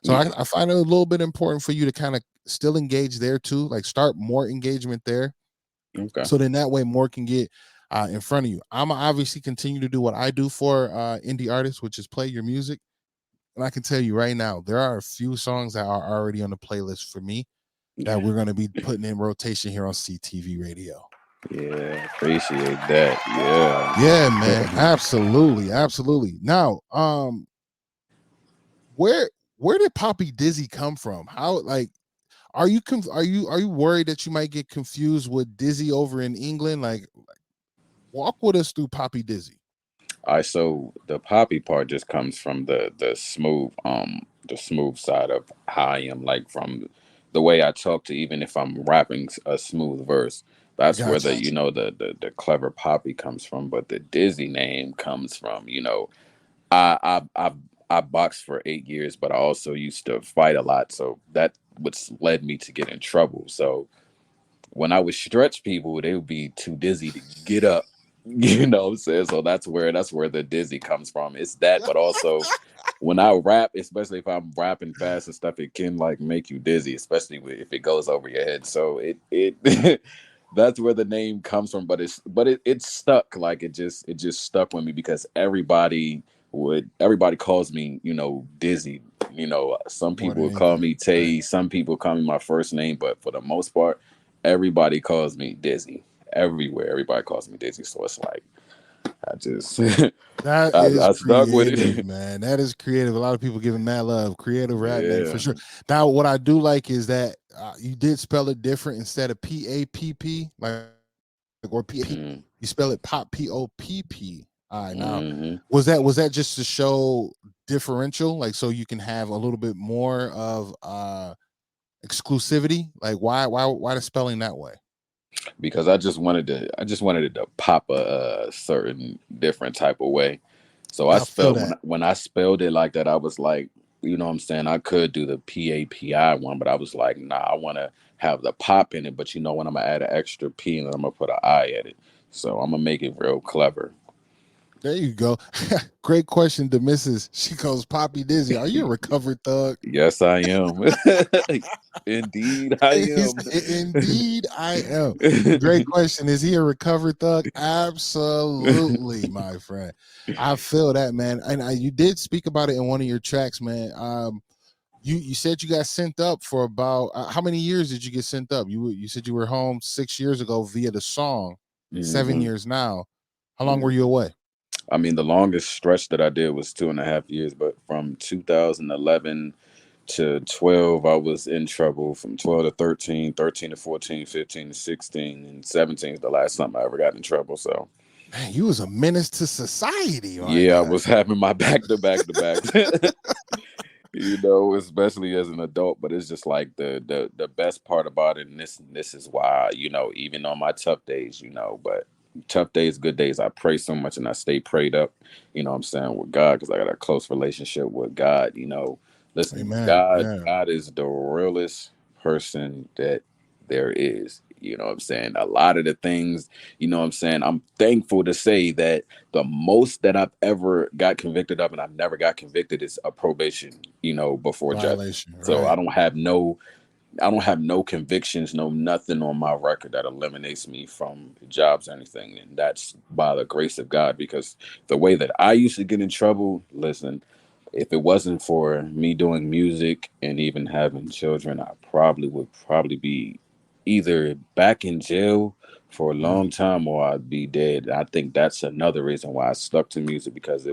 S3: So
S4: Yeah.
S3: I find it a little bit important for you to kind of still engage there too, like start more engagement there,
S4: Okay.
S3: so then that way more can get in front of you. I'm obviously continue to do what I do for indie artists, which is play your music. And I can tell you right now, there are a few songs that are already on the playlist for me that
S4: Yeah.
S3: we're going to be putting in rotation here on CTV Radio.
S4: Yeah. Appreciate that. Yeah.
S3: Yeah, man, absolutely, absolutely. Now, where where did PoppiDizzy come from? How, like, are you worried that you might get confused with Dizzy over in England? Like, walk with us through PoppiDizzy.
S4: All right, so the poppy part just comes from the smooth side of how I am, like, from the way I talk, to even if I'm rapping a smooth verse. That's where
S3: Gotcha.
S4: the clever poppy comes from. But the Dizzy name comes from, I boxed for 8 years, but I also used to fight a lot. So that what's led me to get in trouble. So when I would stretch people, they would be too dizzy to get up. You know what I'm saying? So that's where the dizzy comes from. It's that, but also when I rap, especially if I'm rapping fast and stuff, it can, like, make you dizzy, especially if it goes over your head. So it that's where the name comes from. But it's stuck. Like, it just stuck with me, because everybody calls me, Dizzy. Some
S3: More
S4: people
S3: than
S4: would call
S3: anything,
S4: me
S3: right?
S4: Tay, some people call me my first name, but for the most part, everybody calls me Dizzy. Everywhere, everybody calls me Dizzy. So it's like I just
S3: That is
S4: I stuck with
S3: creative,
S4: it.
S3: man. That is creative. A lot of people giving mad love. Creative rap name for
S4: Yeah.
S3: sure. Now, what I do like is that you did spell it different instead of PAPP, like or P.
S4: Mm-hmm.
S3: You spell it pop POPP. All right. Now,
S4: Mm-hmm.
S3: was that just to show differential, like so you can have a little bit more of exclusivity? Like why the spelling that way?
S4: Because I just wanted it to pop a certain different type of way. So I
S3: I feel
S4: spelled
S3: that.
S4: when I spelled it like that, I was like, you know what I'm saying? I could do the PAPI one, but I was like, nah, I want to have the pop in it, but you know what? I'm gonna add an extra P and then I'm gonna put an I at it. So I'm gonna make it real clever.
S3: There you go. Great question to Mrs. She goes, "PoppiDizzy, are you a recovered thug?"
S4: Yes, I am. Indeed, I am.
S3: Indeed, I am. Great question. Is he a recovered thug? Absolutely, my friend. I feel that, man. And you did speak about it in one of your tracks, man. You said you got sent up for about how many years did you get sent up? You said you were home 6 years ago via the song. 7 years now. How long were
S4: Hmm.
S3: you away?
S4: I mean, the longest stretch that I did was 2.5 years, but from 2011 to 12, I was in trouble. From 12 to 13, 13 to 14, 15 to 16, and 17 is the last time I ever got in trouble. So,
S3: Man, you was a menace to society, my
S4: yeah, I
S3: guy.
S4: was having my back to back to back. Especially as an adult. But it's just like the best part about it, and this is why, even on my tough days, but tough days, good days, I pray so much and I stay prayed up, what I'm saying, with God, because I got a close relationship with God. Listen,
S3: Amen.
S4: God,
S3: Yeah.
S4: God is the realest person that there is. You know what I'm saying? A lot of the things, what I'm saying, I'm thankful to say that the most that I've ever got convicted of, and I've never got convicted, is a probation, before judgment.
S3: Violation,
S4: So
S3: right.
S4: I don't have no convictions, no nothing on my record that eliminates me from jobs or anything. And that's by the grace of God, because the way that I used to get in trouble, listen, if it wasn't for me doing music and even having children, I probably would probably be either back in jail for a long
S3: Mm.
S4: time or I'd be dead. I think that's another reason why I stuck to music, because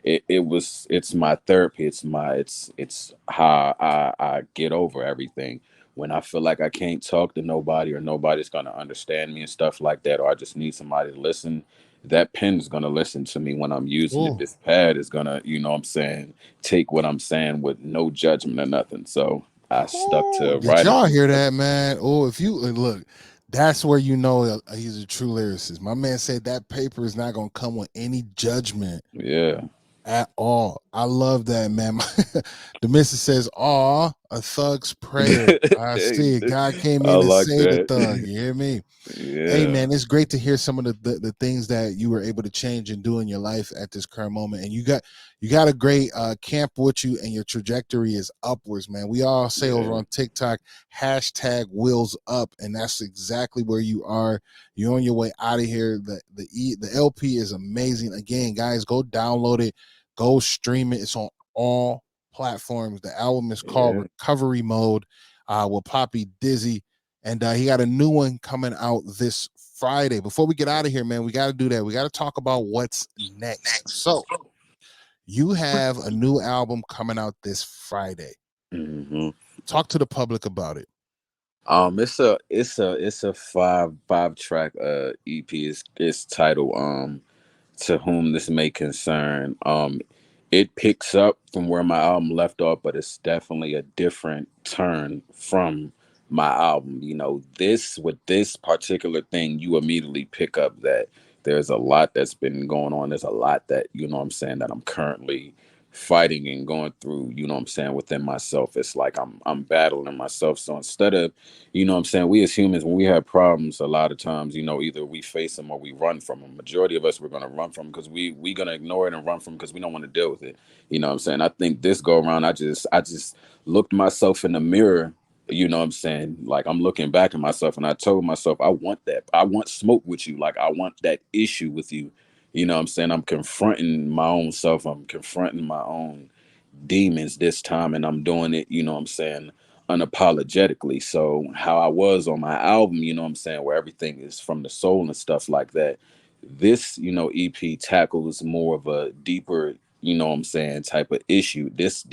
S4: it's my therapy. It's how I get over everything. When I feel like I can't talk to nobody or nobody's gonna understand me and stuff like that, or I just need somebody to listen, that pen is gonna listen to me when I'm using it.
S3: Oh,
S4: This pad is gonna, what I'm saying, take what I'm saying with no judgment or nothing. So I stuck
S3: oh,
S4: to
S3: did
S4: writing
S3: y'all
S4: from
S3: hear
S4: the.
S3: that, man? Oh, if you look, that's where you know he's a true lyricist. My man said that paper is not gonna come with any judgment
S4: Yeah.
S3: at all. I love that, man. The missus says, "Aw, a thug's prayer." I see it. God came
S4: I
S3: in and
S4: like
S3: saved the thug.
S4: that.
S3: You hear me? Hey
S4: Yeah.
S3: man, it's great to hear some of the things that you were able to change and do in your life at this current moment. And you got a great camp with you, and your trajectory is upwards, man. We all say over
S4: Yeah.
S3: on TikTok, hashtag wheels up, and that's exactly where you are. You're on your way out of here. The LP is amazing. Again, guys, go download it, go stream it. It's on all platforms. The album is called
S4: Yeah.
S3: Recovery Mode with PoppiDizzy. And he got a new one coming out this Friday. Before we get out of here, man, we got to do that. We got to talk about what's next. So, you have a new album coming out this Friday.
S4: Hmm.
S3: Talk to the public about it.
S4: It's a five track EP. It's titled To Whom This May Concern. It picks up from where my album left off, but it's definitely a different turn from my album. This with this particular thing, you immediately pick up that there's a lot that's been going on. There's a lot that, what I'm saying, that I'm currently fighting and going through, what I'm saying, within myself. It's like I'm battling myself. So instead of, what I'm saying, we as humans, when we have problems, a lot of times, either we face them or we run from them. Majority of us, we're going to run from them because we going to ignore it and run from because we don't want to deal with it. What I'm saying? I think this go around, I just looked myself in the mirror. What I'm saying? Like, I'm looking back at myself and I told myself, I want that. I want smoke with you. Like, I want that issue with you. What I'm saying? I'm confronting my own self. I'm confronting my own demons this time, and I'm doing it, what I'm saying, unapologetically. So how I was on my album, you know what I'm saying, where everything is from the soul and stuff like that. This, EP tackles more of a deeper, you know what I'm saying, type of issue. This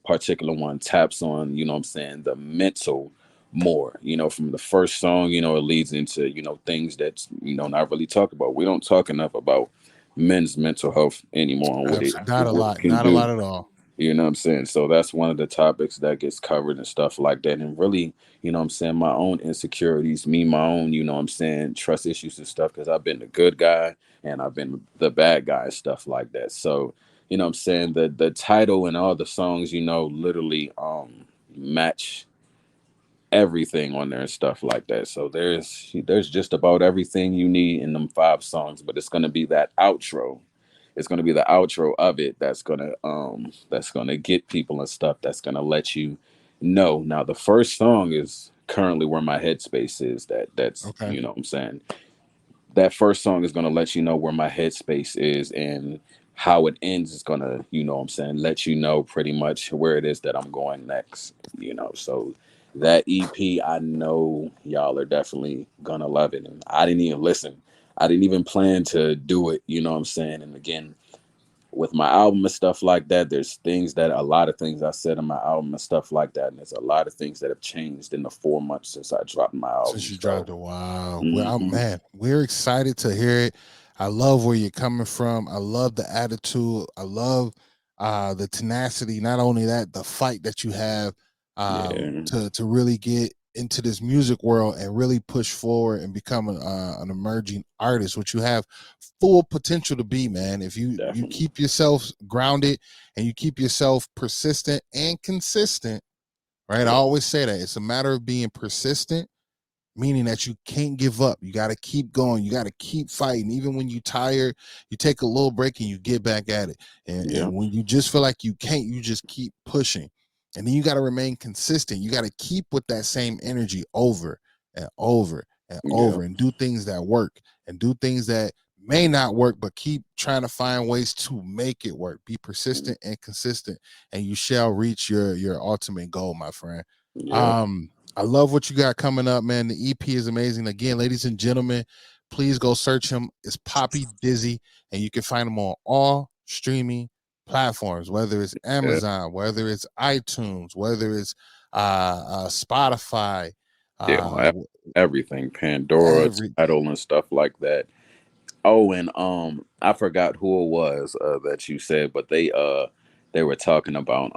S4: particular one taps on, you know what I'm saying, the mental more. From the first song, it leads into, things that's, not really talked about. We don't talk enough about men's mental health anymore and
S3: Not a
S4: what it
S3: lot,
S4: can
S3: not a
S4: do.
S3: lot at all.
S4: You know what I'm saying? So that's one of the topics that gets covered and stuff like that. And really, I'm saying, my own insecurities, my own, I'm saying, trust issues and stuff, because I've been the good guy and I've been the bad guy and stuff like that. So, I'm saying, the title and all the songs, literally match everything on there and stuff like that. So there's just about everything you need in them 5 songs, but it's gonna be that outro. It's gonna be the outro of it that's gonna get people and stuff, that's gonna let you know. Now the first song is currently where my headspace is. That's
S3: Okay.
S4: what I'm saying. That first song is going to let you know where my headspace is, and how it ends is going to, what I'm saying, let you know pretty much where it is that I'm going next. So that EP, I know y'all are definitely going to love it. And I didn't even listen. I didn't even plan to do it, you know what I'm saying? And again, with my album and stuff like that, there's a lot of things I said in my album and stuff like that. And there's a lot of things that have changed in the 4 months since I dropped my
S3: Since
S4: album.
S3: you
S4: So,
S3: dropped it, wow. Well,
S4: mhm,
S3: man, we're excited to hear it. I love where you're coming from. I love the attitude. I love the tenacity. Not only that, the fight that you have
S4: yeah,
S3: to really get into this music world and really push forward and become an emerging artist, which you have full potential to be, man. If you
S4: definitely.
S3: keep yourself grounded and you keep yourself persistent and consistent, right? I
S4: Yeah,
S3: always say that it's a matter of being persistent, meaning that you can't give up. You got to keep going. You got to keep fighting. Even when you're tired, you take a little break and you get back at it. And
S4: yeah,
S3: when you just feel like you can't, you just keep pushing. And then you got to remain consistent. You got to keep with that same energy over and over and
S4: yeah,
S3: over, and do things that work and do things that may not work, but keep trying to find ways to make it work. Be persistent and consistent, and you shall reach your ultimate goal, my friend.
S4: yeah,
S3: Um, I love what you got coming up, man. The EP is amazing. Again, ladies and gentlemen, please go search him. It's PoppiDizzy, and you can find him on all streaming platforms, whether it's
S4: yeah,
S3: Amazon, whether it's iTunes, whether it's Spotify,
S4: yeah.
S3: uh,
S4: Everything, Pandora,
S3: every
S4: Tidal, and stuff like that. Oh, and I forgot who it was that you said, but they were talking about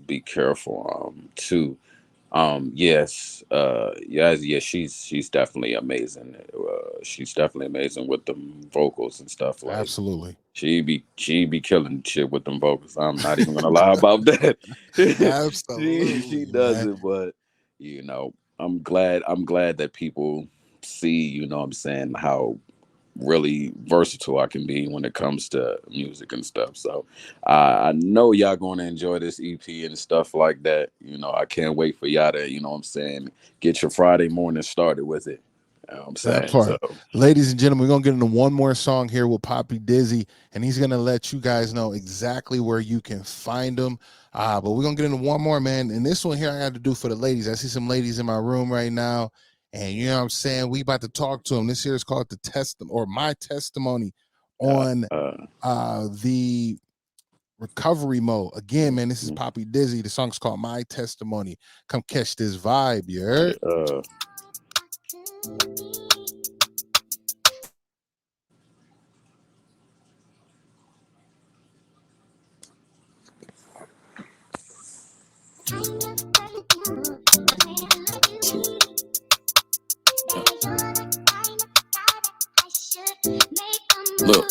S4: be careful too. Yes, yes, she's definitely amazing. She's definitely amazing with the vocals and stuff. Like,
S3: absolutely,
S4: she be killing shit with them vocals. I'm not even gonna lie about that. She
S3: absolutely,
S4: does
S3: man.
S4: it, but I'm glad that people see, what I'm saying, how really versatile I can be when it comes to music and stuff. So I know y'all going to enjoy this EP and stuff like that. I can't wait for y'all to, what I'm saying, get your Friday morning started with it. You know what I'm
S3: That
S4: saying? So
S3: part. Ladies and gentlemen, we're gonna get into one more song here with PoppiDizzy, and he's gonna let you guys know exactly where you can find him. But we're gonna get into one more, man. And this one here I got to do for the ladies. I see some ladies in my room right now, and you know what I'm saying? We about to talk to them. This here is called the test or my testimony
S4: uh,
S3: on
S4: uh,
S3: the recovery mode. Again, man, this is
S4: mhm,
S3: PoppiDizzy. The song's called My Testimony. Come catch this vibe, you
S4: yeah,
S3: heard?
S2: Look.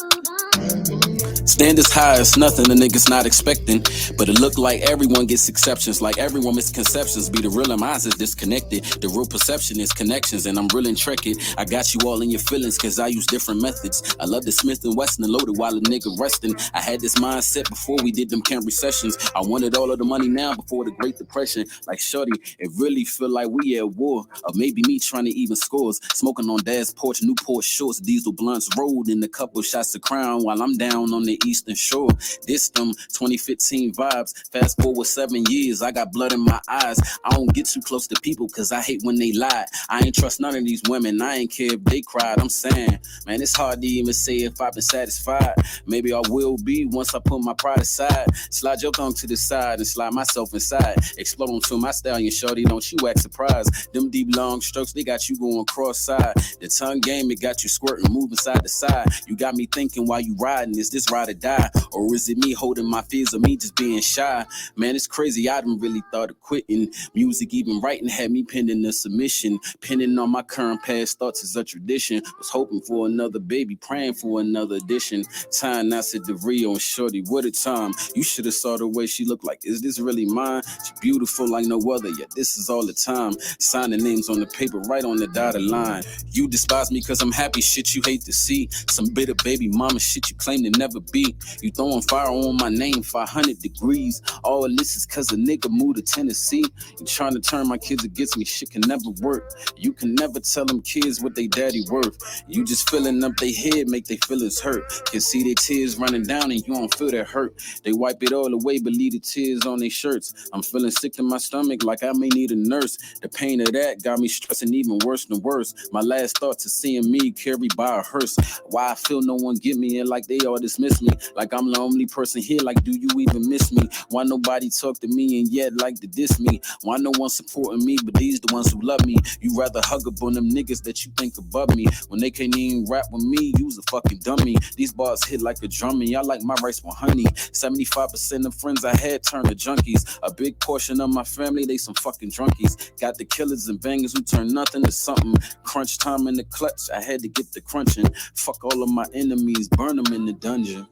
S2: Standards high is nothing the niggas not expecting. But it look like everyone gets exceptions. Like everyone misconceptions. Be the real and minds is disconnected. The real perception is connections. And I'm real intricate. I got you all in your feelings cause I use different methods. I love the Smith and Wesson and loaded while a nigga resting. I had this mindset before we did them Camry sessions. I wanted all of the money now before the Great Depression. Like shorty, it really feel like we at war. Or maybe me trying to even scores. Smoking on dad's porch, Newport shorts, diesel blunts rolled in a couple shots of Crown while I'm down on the eastern shore. This them 2015 vibes. Fast forward 7 years, I got blood in my eyes. I don't get too close to people cause I hate when they lie. I ain't trust none of these women, I ain't care if they cried. I'm saying, man, it's hard to even say if I've been satisfied. Maybe I will be once I put my pride aside. Slide your tongue to the side and slide myself inside. Explode onto my stallion, shorty, don't you act surprised. Them deep long strokes, they got you going cross-side. The tongue game, it got you squirting, moving side to side. You got me thinking while you riding, is this ride or die? Or is it me holding my fears or me just being shy? Man, it's crazy, I done really thought of quitting. Music, even writing, had me penning a submission. Penning on my current past thoughts is a tradition. Was hoping for another baby, praying for another edition. Time, I said to Rio and shorty, what a time. You should have saw the way she looked like, is this really mine? She beautiful like no other, yet this is all the time. Signing names on the paper, right on the dotted line. You despise me cause I'm happy, shit you hate to see. Some bitter baby mama shit you claim to never be. You throwing fire on my name, 500 degrees. All this is cause a nigga moved to Tennessee. You trying to turn my kids against me, shit can never work. You can never tell them kids what they daddy worth. You just filling up their head, make their feelings hurt. Can see their tears running down and you don't feel that hurt. They wipe it all away, but leave the tears on their shirts. I'm feeling sick to my stomach like I may need a nurse. The pain of that got me stressing even worse than worse. My last thoughts is seeing me carried by a hearse. Why I feel no one get me and like they all dismiss me. Like I'm the only person here, like do you even miss me? Why nobody talk to me and yet like to diss me? Why no one supporting me but these the ones who love me? You rather hug up on them niggas that you think above me. When they can't even rap with me, you's a fucking dummy. These bars hit like a drumming, I like my rice with honey. 75% of friends I had turned to junkies. A big portion of my family, they some fucking drunkies. Got the killers and bangers who turn nothing to something. Crunch time in the clutch, I had to get the crunching. Fuck all of my enemies, burn them in the dungeon.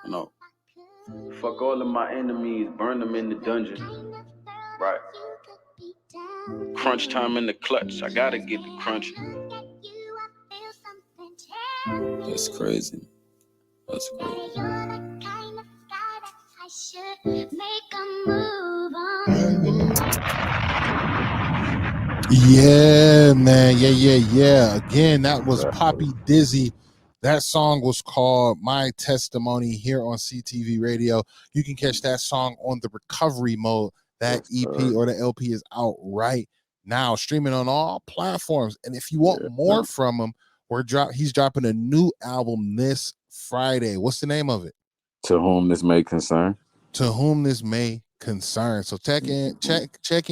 S2: No. Fuck all of my enemies, burn them in the dungeon. Right. Crunch time in the clutch, I gotta get the crunch. That's crazy. That's crazy.
S3: Yeah, man. Yeah. Again, that was PoppiDizzy. That song was called My Testimony here on CTV Radio. You can catch that song on the recovery mode. That EP or the LP is out right now, streaming on all platforms. And if you want more from him, he's dropping a new album this Friday. What's the name of it?
S4: To Whom This May Concern.
S3: To Whom This May Concern. So check in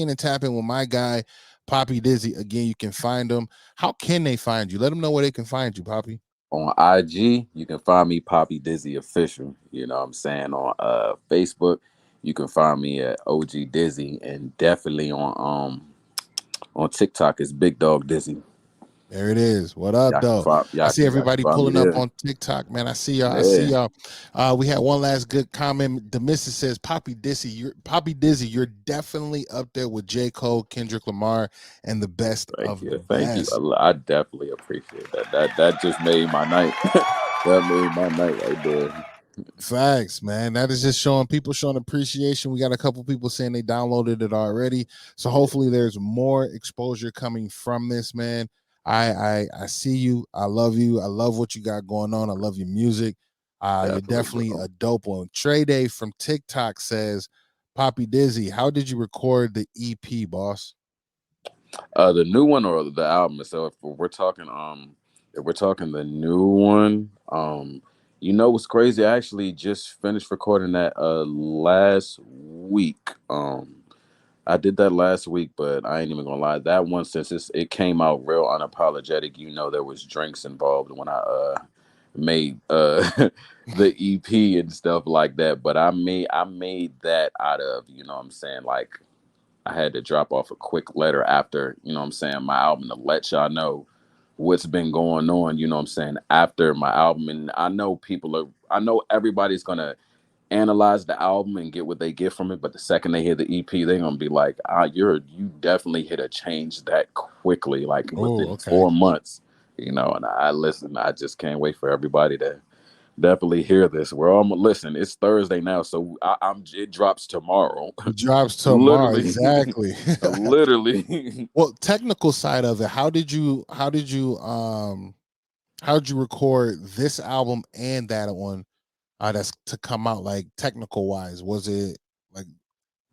S3: and tap in with my guy, PoppiDizzy. Again, you can find him. How can they find you? Let them know where they can find you, Poppy.
S4: On IG, you can find me PoppiDizzy Official. You know what I'm saying? On Facebook, you can find me at OG Dizzy, and definitely on TikTok it's Big Dog Dizzy.
S3: There it is. What up, though? I see everybody pulling up on TikTok, man. I see y'all. I see y'all. We had one last good comment. The missus says, PoppiDizzy, you're definitely up there with J. Cole, Kendrick Lamar, and the best of the best.
S4: Thank you. I definitely appreciate that. That just made my night. That made my night right there.
S3: Facts, man. That is just showing appreciation. We got a couple people saying they downloaded it already. So hopefully there's more exposure coming from this, man. I see you. I love you. I love what you got going on. I love your music. You're definitely a dope one. Trey Day from TikTok says, PoppiDizzy, how did you record the EP, boss?
S4: The new one or the album? So if we're talking the new one, you know what's crazy? I actually just finished recording that last week. I did that last week, but I ain't even gonna lie. That one, since it came out real unapologetic, you know, there was drinks involved when I made the EP and stuff like that. But I made that out of, you know what I'm saying, like I had to drop off a quick letter after, you know what I'm saying, my album to let y'all know what's been going on, you know what I'm saying, after my album. And I know everybody's gonna analyze the album and get what they get from it, but the second they hear the EP, they're gonna be like, you definitely hit a change that quickly, like within 4 months, you know. And I just can't wait for everybody to definitely hear this. Listen, it's Thursday now, so it drops tomorrow.
S3: It drops tomorrow.
S4: Literally.
S3: Exactly.
S4: Literally.
S3: Well, technical side of it, how did you how'd you record this album and that one that's to come out, like technical wise? Was it like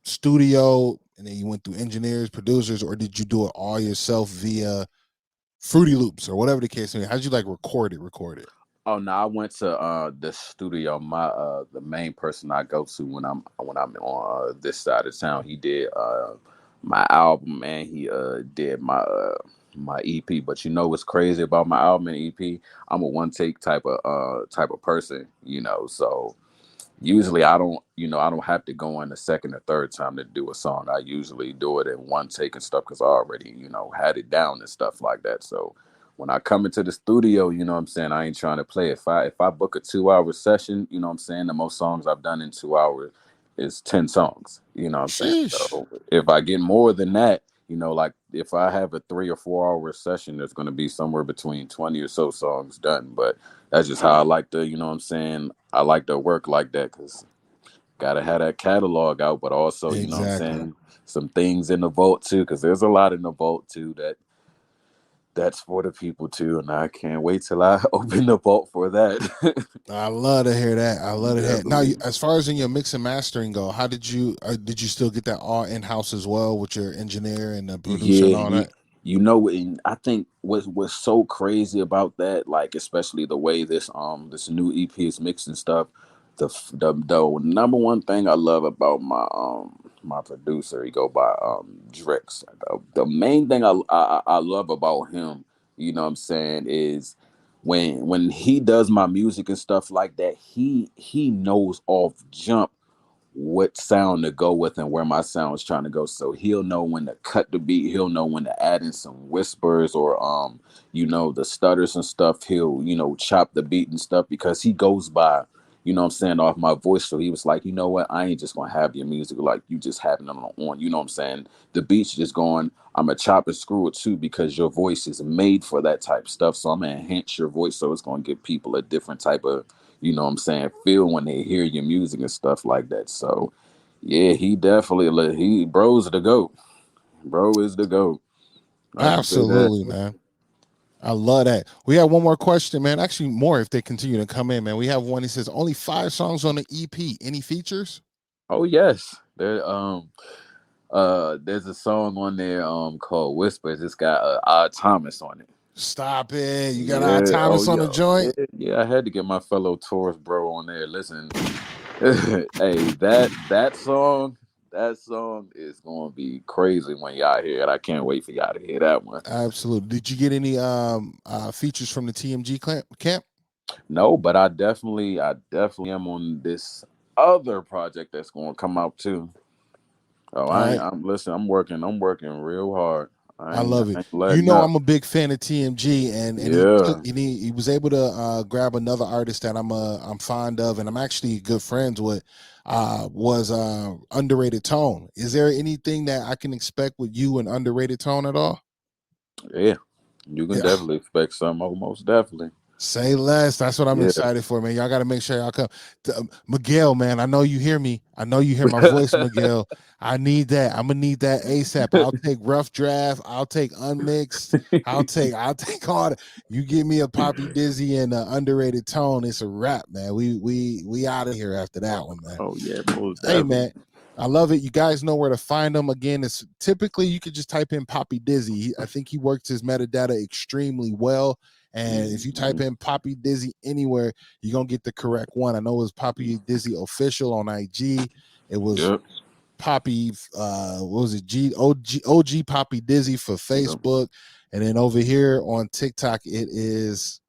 S3: studio and then you went through engineers, producers, or did you do it all yourself via Fruity Loops or whatever the case may be? How'd you like record it?
S4: Oh no, I went to the studio. My the main person I go to when I'm on this side of town. He did my album and he did my EP. But you know what's crazy about my album and EP? I'm a one take type of person. You know, so usually I don't have to go in the second or third time to do a song. I usually do it in one take and stuff because I already had it down and stuff like that. So when I come into the studio, you know what I'm saying, I ain't trying to play. If I book a 2 hour session, you know what I'm saying, the most songs I've done in 2 hours is 10 songs, you know what I'm saying.
S3: Sheesh.
S4: So if I get more than that, like if I have a 3 or 4 hour session, there's going to be somewhere between 20 or so songs done. But that's just how I like to, you know what I'm saying, I like to work like that because gotta have that catalog out, but also, you know what I'm
S3: Exactly.
S4: saying, some things in the vault too, because there's a lot in the vault too that's for the people too, and I can't wait till I open the vault for that.
S3: I love to hear that. I love to hear it. Now,
S4: Definitely.
S3: as far as in your mix and mastering go, how did you still get that all in house as well with your engineer and the producer and
S4: Yeah,
S3: all that?
S4: and I think what's so crazy about that, like especially the way this new EP is mixed and stuff. The number one thing I love about my producer, he go by Drex. The main thing I love about him, you know what I'm saying, is when he does my music and stuff like that, he knows off jump what sound to go with and where my sound is trying to go. So he'll know when to cut the beat. He'll know when to add in some whispers or the stutters and stuff. He'll, chop the beat and stuff because he goes by, you know what I'm saying, off my voice. So he was like, you know what, I ain't just gonna have your music like you just having it on, you know what I'm saying? The beat's just going, I'm gonna chop and screw it too because your voice is made for that type of stuff. So I'm gonna enhance your voice so it's gonna give people a different type of, you know what I'm saying, feel when they hear your music and stuff like that. So yeah, he definitely bro's the GOAT. Bro is the GOAT. I can say that.
S3: Absolutely, man. I love that. We have one more question, man. Actually, more if they continue to come in, man. We have one. He says only 5 songs on the EP. Any features?
S4: Oh yes. There's a song on there called Whispers. It's got Odd Thomas on it.
S3: Stop it. You got Odd
S4: Yeah, oh
S3: Thomas on the
S4: yo,
S3: joint?
S4: yeah, I had to get my fellow Taurus bro on there. Listen, hey, that song is gonna be crazy when y'all hear it. I can't wait for y'all to hear that one.
S3: Absolutely. Did you get any features from the TMG camp?
S4: No, but I definitely am on this other project that's gonna come out too. Oh,
S3: All right.
S4: I'm working real hard.
S3: I love
S4: I
S3: it.
S4: ain't
S3: You
S4: letting
S3: know
S4: up.
S3: I'm a big fan of TMG, and
S4: Yeah.
S3: he was able to grab another artist that I'm fond of, and I'm actually good friends with. Was Underrated Tone. Is there anything that I can expect with you and Underrated Tone at all?
S4: Yeah. You can
S3: Yeah.
S4: definitely expect some. Oh, most definitely.
S3: Say less. That's what I'm
S4: Yeah.
S3: excited for, man. Y'all got to make sure y'all come. Miguel, man, I know you hear me. I know you hear my voice, Miguel. I need that. I'm gonna need that ASAP. I'll take rough draft. I'll take unmixed. I'll take all that. You give me a PoppiDizzy and an Underrated Tone. It's a wrap, man. We out of here after that one, man.
S4: Oh yeah, most
S3: Hey,
S4: definitely.
S3: man. I love it. You guys know where to find them. Again, it's typically you could just type in PoppiDizzy. I think he works his metadata extremely well. And if you type
S4: Mhm.
S3: in PoppiDizzy anywhere, you're gonna get the correct one. I know it was PoppiDizzy official on IG. It was
S4: Yep.
S3: Poppy, what was it? OG PoppiDizzy for
S4: Yep.
S3: Facebook. And then over here on TikTok, it is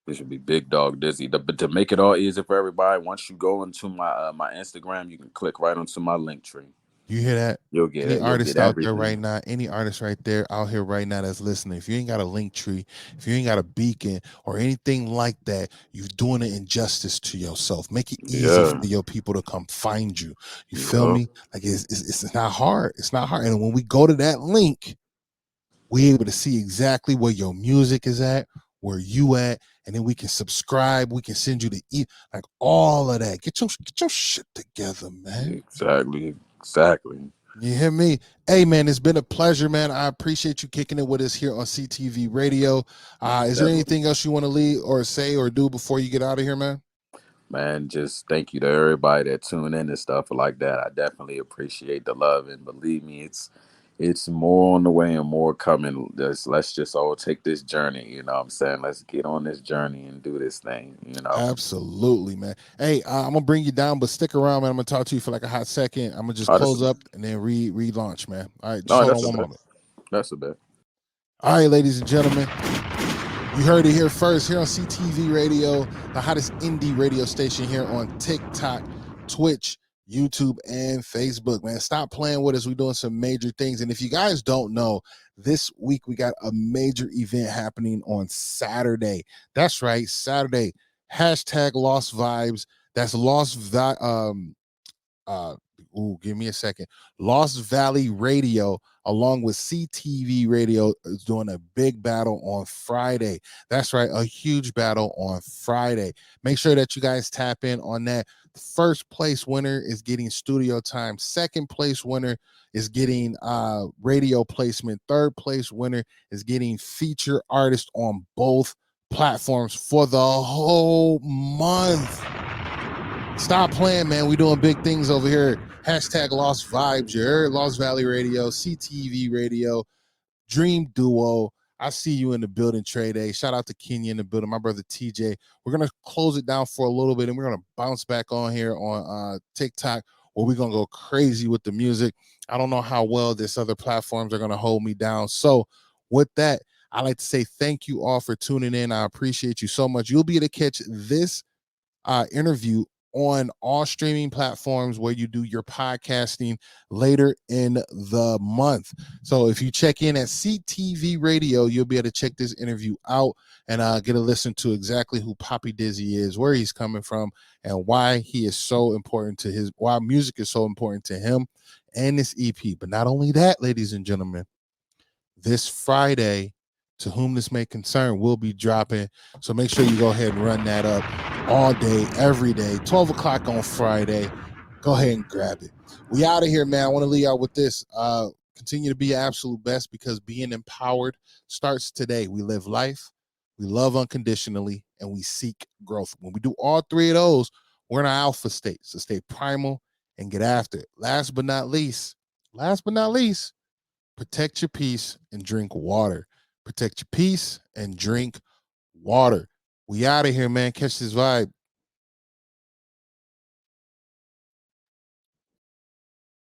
S4: It should be Big Dog Dizzy. But to make it all easy for everybody, once you go into my Instagram, you can click right onto my link tree.
S3: You hear that?
S4: You'll get
S3: Any
S4: it. You'll
S3: artist
S4: get
S3: out there right
S4: everything.
S3: now, any artist right there out here right now that's listening, if you ain't got a link tree, if you ain't got a beacon or anything like that, you're doing an injustice to yourself. Make it easy for
S4: Yeah.
S3: your people to come find you. You feel
S4: Yep.
S3: me? Like it's not hard. It's not hard. And when we go to that link, we able to see exactly where your music is at, where you at, and then we can subscribe. We can send you the like all of that. Get your shit together, man.
S4: Exactly. Exactly.
S3: You hear me? Hey, man, it's been a pleasure, man. I appreciate you kicking it with us here on CTV Radio. Is there
S4: Definitely.
S3: anything else you want to leave or say or do before you get out of here, man?
S4: Man, just thank you to everybody that tune in and stuff like that. I definitely appreciate the love, and believe me, it's more on the way and more coming. Let's just all take this journey. You know what I'm saying? Let's get on this journey and do this thing. You know.
S3: Absolutely, man. Hey, I'm gonna bring you down, but stick around, man. I'm gonna talk to you for like a hot second. I'm gonna just
S4: Oh, that's
S3: close up and then relaunch, man. All right, just
S4: no,
S3: hold
S4: that's
S3: on
S4: a
S3: one
S4: bet.
S3: moment.
S4: That's a bet.
S3: All right, ladies and gentlemen, you heard it here first, here on CTV Radio, the hottest indie radio station here on TikTok, Twitch, YouTube, and Facebook, man. Stop playing with us. We're doing some major things. And if you guys don't know, this week we got a major event happening on Saturday. That's right, Saturday. Hashtag Lost Vibes. That's uh give me a second. Lost Valley Radio along with CTV Radio is doing a big battle on Friday. That's right, a huge battle on Friday. Make sure that you guys tap in on that. The first place winner is getting studio time. Second place winner is getting radio placement. Third place winner is getting feature artist on both platforms for the whole month. Stop playing, man. We doing big things over here. Hashtag Lost Vibes. You heard Lost Valley Radio, CTV Radio, Dream Duo. I see you in the building, Trey Day. Shout out to Kenya in the building, my brother TJ. We're gonna close it down for a little bit, and we're gonna bounce back on here on TikTok, where we're gonna go crazy with the music. I don't know how well this other platforms are gonna hold me down. So, with that, I like to say thank you all for tuning in. I appreciate you so much. You'll be able to catch this interview on all streaming platforms where you do your podcasting later in the month. So if you check in at CTV Radio, you'll be able to check this interview out and get a listen to exactly who PoppiDizzy is, where he's coming from, and why he is so important to why music is so important to him and this EP. But not only that, ladies and gentlemen, this Friday, To Whom This May Concern, will be dropping. So make sure you go ahead and run that up all day, every day, 12 o'clock on Friday. Go ahead and grab it. We out of here, man. I want to leave y'all with this. Continue to be your absolute best, because being empowered starts today. We live life, we love unconditionally, and we seek growth. When we do all three of those, we're in our alpha state. So stay primal and get after it. Last but not least, protect your peace and drink water. Protect your peace and drink water. We out of here, man. Catch this vibe.